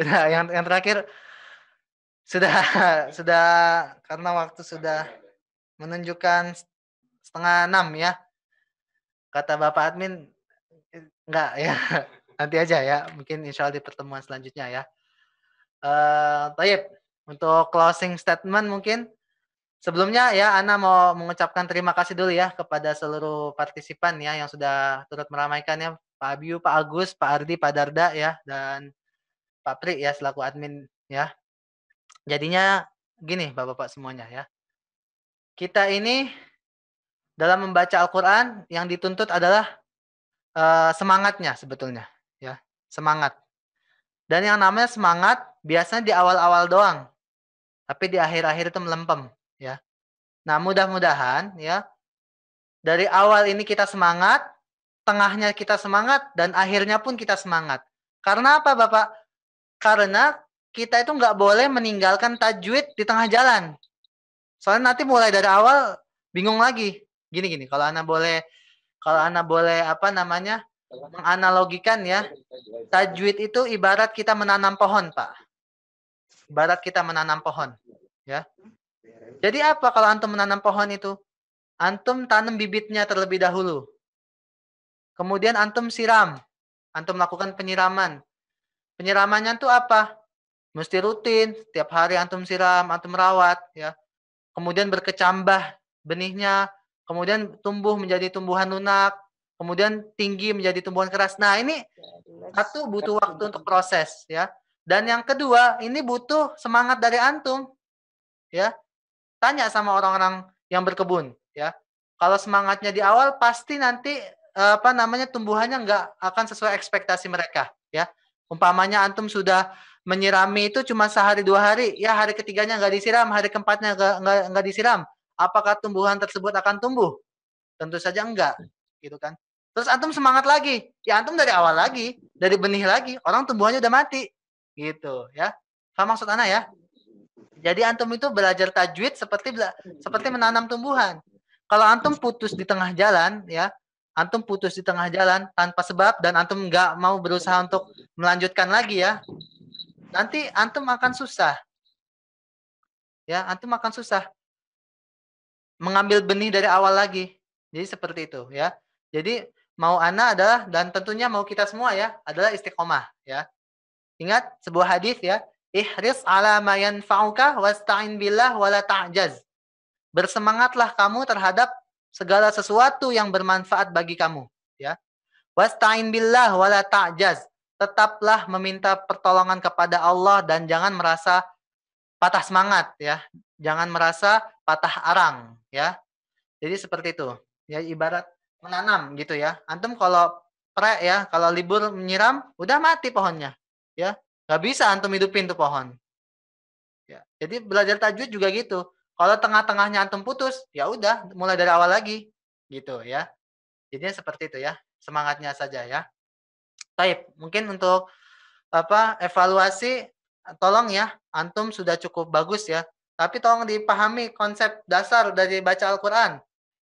Nah, yang terakhir sudah karena waktu sudah menunjukkan 5:30 ya. Kata Bapak admin enggak ya. Nanti aja ya. Mungkin insya Allah di pertemuan selanjutnya ya. Tayyib. Untuk closing statement mungkin sebelumnya ya Ana mau mengucapkan terima kasih dulu ya kepada seluruh partisipan ya yang sudah turut meramaikan ya. Pak Abiyu, Pak Agus, Pak Ardi, Pak Darda ya dan Pak Pri ya selaku admin ya. Jadinya gini Bapak-bapak semuanya ya. Kita ini dalam membaca Al-Qur'an yang dituntut adalah semangatnya sebetulnya ya, semangat. Dan yang namanya semangat biasanya di awal-awal doang. Tapi di akhir-akhir itu melempem ya. Nah, mudah-mudahan ya dari awal ini kita semangat, tengahnya kita semangat dan akhirnya pun kita semangat. Karena apa, Bapak? Karena kita itu nggak boleh meninggalkan tajwid di tengah jalan. Soalnya nanti mulai dari awal bingung lagi. Gini, kalau Ana boleh apa namanya? Menganalogikan ya. Tajwid itu ibarat kita menanam pohon, Pak. Ibarat kita menanam pohon, ya. Jadi apa kalau antum menanam pohon itu? Antum tanam bibitnya terlebih dahulu. Kemudian antum siram. Antum lakukan penyiraman. Penyiramannya itu apa? Mesti rutin, tiap hari antum siram, antum rawat, ya. Kemudian berkecambah benihnya, kemudian tumbuh menjadi tumbuhan lunak, kemudian tinggi menjadi tumbuhan keras. Nah, ini satu butuh waktu untuk proses, ya. Dan yang kedua, ini butuh semangat dari antum, ya. Tanya sama orang-orang yang berkebun, ya. Kalau semangatnya di awal, pasti nanti apa namanya tumbuhannya nggak akan sesuai ekspektasi mereka, ya. Umpamanya antum sudah menyirami itu cuma sehari 2 hari, ya hari ketiganya nggak disiram, hari keempatnya nggak disiram. Apakah tumbuhan tersebut akan tumbuh? Tentu saja enggak, gitu kan. Terus antum semangat lagi, ya antum dari awal lagi, dari benih lagi, orang tumbuhannya udah mati, gitu, ya. Paham maksud Ana ya? Jadi antum itu belajar tajwid seperti menanam tumbuhan. Kalau antum putus di tengah jalan, ya, antum putus di tengah jalan tanpa sebab dan antum nggak mau berusaha untuk melanjutkan lagi ya, nanti antum akan susah. Ya, antum akan susah mengambil benih dari awal lagi. Jadi seperti itu ya. Jadi mau ana adalah dan tentunya mau kita semua ya adalah istiqomah ya. Ingat sebuah hadis ya, ihris ala ma yanfa'uka wasta'in billah wala ta'jaz. Bersemangatlah kamu terhadap segala sesuatu yang bermanfaat bagi kamu ya. Wasta'in billah wala ta'jaz. Tetaplah meminta pertolongan kepada Allah dan jangan merasa patah semangat ya. Jangan merasa patah arang ya. Jadi seperti itu. Ya ibarat menanam gitu ya. Antum kalau ya, kalau libur menyiram udah mati pohonnya. Ya. Nggak bisa antum hidupin tuh pohon. Ya. Jadi belajar tajwid juga gitu. Kalau tengah-tengahnya antum putus, ya udah mulai dari awal lagi. Gitu ya. Jadinya seperti itu ya. Semangatnya saja ya. Baik, mungkin untuk apa evaluasi tolong ya, antum sudah cukup bagus ya. Tapi tolong dipahami konsep dasar dari baca Al-Qur'an.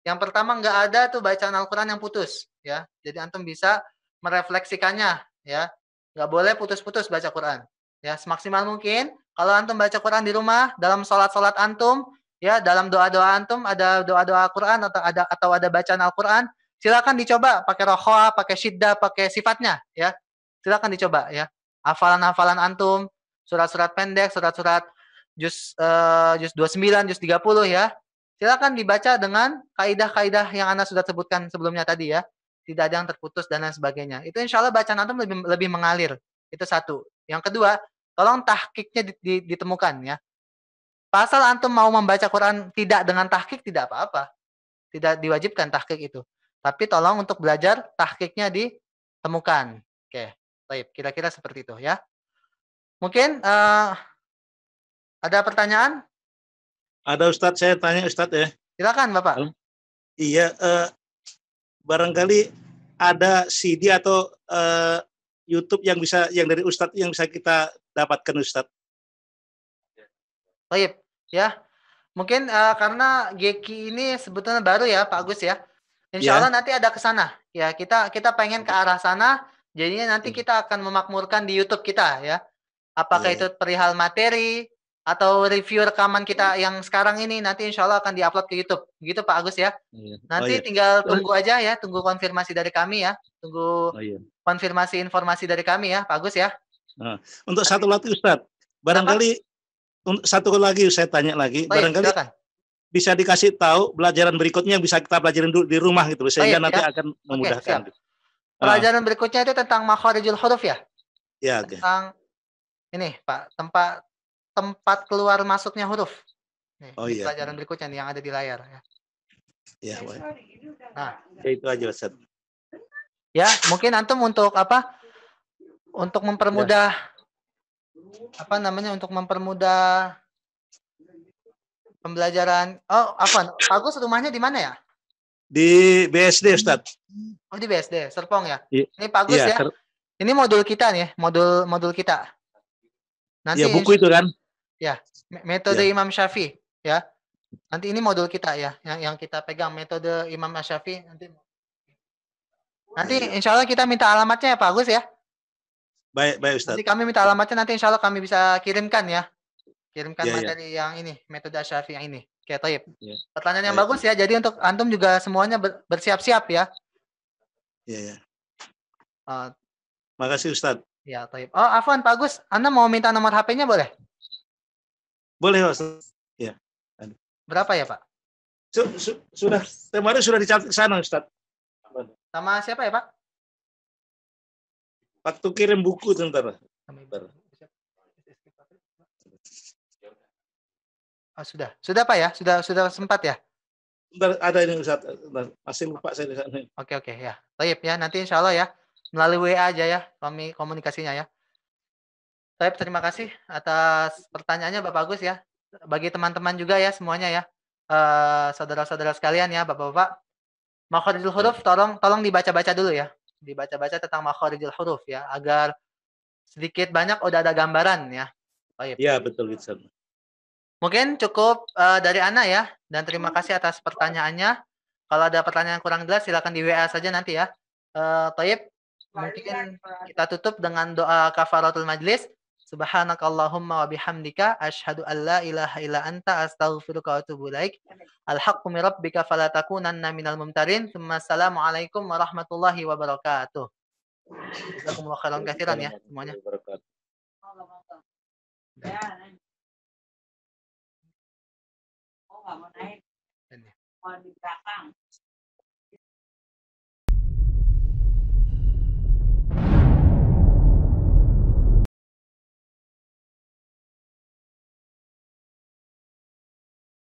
Yang pertama nggak ada tuh bacaan Al-Qur'an yang putus ya. Jadi antum bisa merefleksikannya ya. Nggak boleh putus-putus baca Quran. Ya, semaksimal mungkin kalau antum baca Quran di rumah dalam salat-salat antum ya, dalam doa-doa antum ada doa-doa Quran atau ada bacaan Al-Qur'an, silakan dicoba pakai rokhwa, pakai syiddah, pakai sifatnya ya. Silakan dicoba ya. Hafalan-hafalan antum, surat-surat pendek, surat-surat juz 29, juz 30 ya. Silakan dibaca dengan kaidah-kaidah yang Anda sudah sebutkan sebelumnya tadi ya. Tidak ada yang terputus dan lain sebagainya. Itu insya Allah bacaan antum lebih mengalir. Itu satu. Yang kedua, tolong tahqiqnya ditemukan ya. Pasal antum mau membaca Quran tidak dengan tahqiq tidak apa-apa. Tidak diwajibkan tahqiq itu. Tapi tolong untuk belajar tahqiqnya ditemukan. Oke, baik. Kira-kira seperti itu ya. Mungkin ada pertanyaan? Ada Ustadz, saya tanya Ustadz ya. Silakan Bapak. Iya, barangkali ada CD atau YouTube yang dari Ustadz yang bisa kita dapatkan Ustadz. Baik, ya. Mungkin karena Geki ini sebetulnya baru ya Pak Agus ya. Insya Allah nanti ada ke sana. Ya, kita pengen ke arah sana. Jadinya nanti kita akan memakmurkan di YouTube kita ya. Apakah itu perihal materi atau review rekaman kita yang sekarang ini nanti insya Allah akan diupload ke YouTube. Begitu Pak Agus ya. Nanti tinggal tunggu aja ya, tunggu konfirmasi dari kami ya. Tunggu konfirmasi informasi dari kami ya Pak Agus ya. Untuk satu lagi Ustadz, barangkali satu lagi saya tanya lagi, barangkali silakan. Bisa dikasih tahu pelajaran berikutnya yang bisa kita pelajarin dulu di rumah gitu sehingga nanti akan memudahkan. Pelajaran berikutnya itu tentang makharijul huruf ya. Ya, tentang ini Pak, tempat keluar masuknya huruf. Nih, pelajaran berikutnya nih yang ada di layar ya. Ya, nah, itu aja Ustaz. Ya, mungkin antum untuk apa? Untuk mempermudah apa namanya? Untuk mempermudah pembelajaran. Oh, apa? Pak Agus rumahnya di mana ya? Di BSD, Ustaz. Oh, di BSD, Serpong ya. Ini Pak Agus ya. Ini modul kita nih, modul kita. Nanti ya, buku itu kan? Ya, metode Imam Syafi'i ya. Nanti ini modul kita ya, yang kita pegang metode Imam Asy-Syafi'i nanti Ya. insya Allah kita minta alamatnya ya Pak Agus ya. Baik, baik Ustaz. Nanti kami minta alamatnya, nanti insya Allah kami bisa kirimkan ya. Kirimkan Ya, ya. materi yang ini, metode Asy-Syafi'i yang ini. Oke, Thaib. Ya. Pertanyaan yang Baik. bagus ya. Jadi untuk antum juga semuanya bersiap-siap ya. Ya, ya. Eh, Makasih Ustaz. ya, Thaib. Oh, Afwan Pak Agus, Anda mau minta nomor HP-nya boleh? Boleh Ustaz. Ya. Berapa ya Pak? Sudah kemarin sudah dicatat ke sana Ustaz. Sama siapa ya Pak? Waktu kirim buku sebentar. Oh, sudah. Sudah Pak ya? Sudah sempat ya? Sebentar, ada ini Ustaz. Masih lupa saya di sana. Oke ya. Baik ya, nanti insya Allah ya melalui WA aja ya kami komunikasinya ya. Baik, terima kasih atas pertanyaannya Bapak Agus ya. Bagi teman-teman juga ya semuanya ya. Saudara-saudara sekalian ya, Bapak-bapak. Makharijul huruf tolong dibaca-baca dulu ya. Dibaca-baca tentang makharijul huruf ya, agar sedikit banyak udah ada gambaran ya. Baik. Ya, betul Ustaz. Mungkin cukup dari Ana ya, dan terima kasih atas pertanyaannya. Kalau ada pertanyaan kurang jelas silakan di WA saja nanti ya. Taib, mungkin kita tutup dengan doa kafaratul majlis. Subhanakallahumma wa bihamdika asyhadu an la ilaha illa anta astaghfiruka wa atubu ilaik. Al-haqqu min rabbika fala takunanna minal mumtarin. Assalamualaikum warahmatullahi wabarakatuh. Jazakumullah khairan katsiran ya semuanya. Oh, nggak mau naik. Mau di belakang.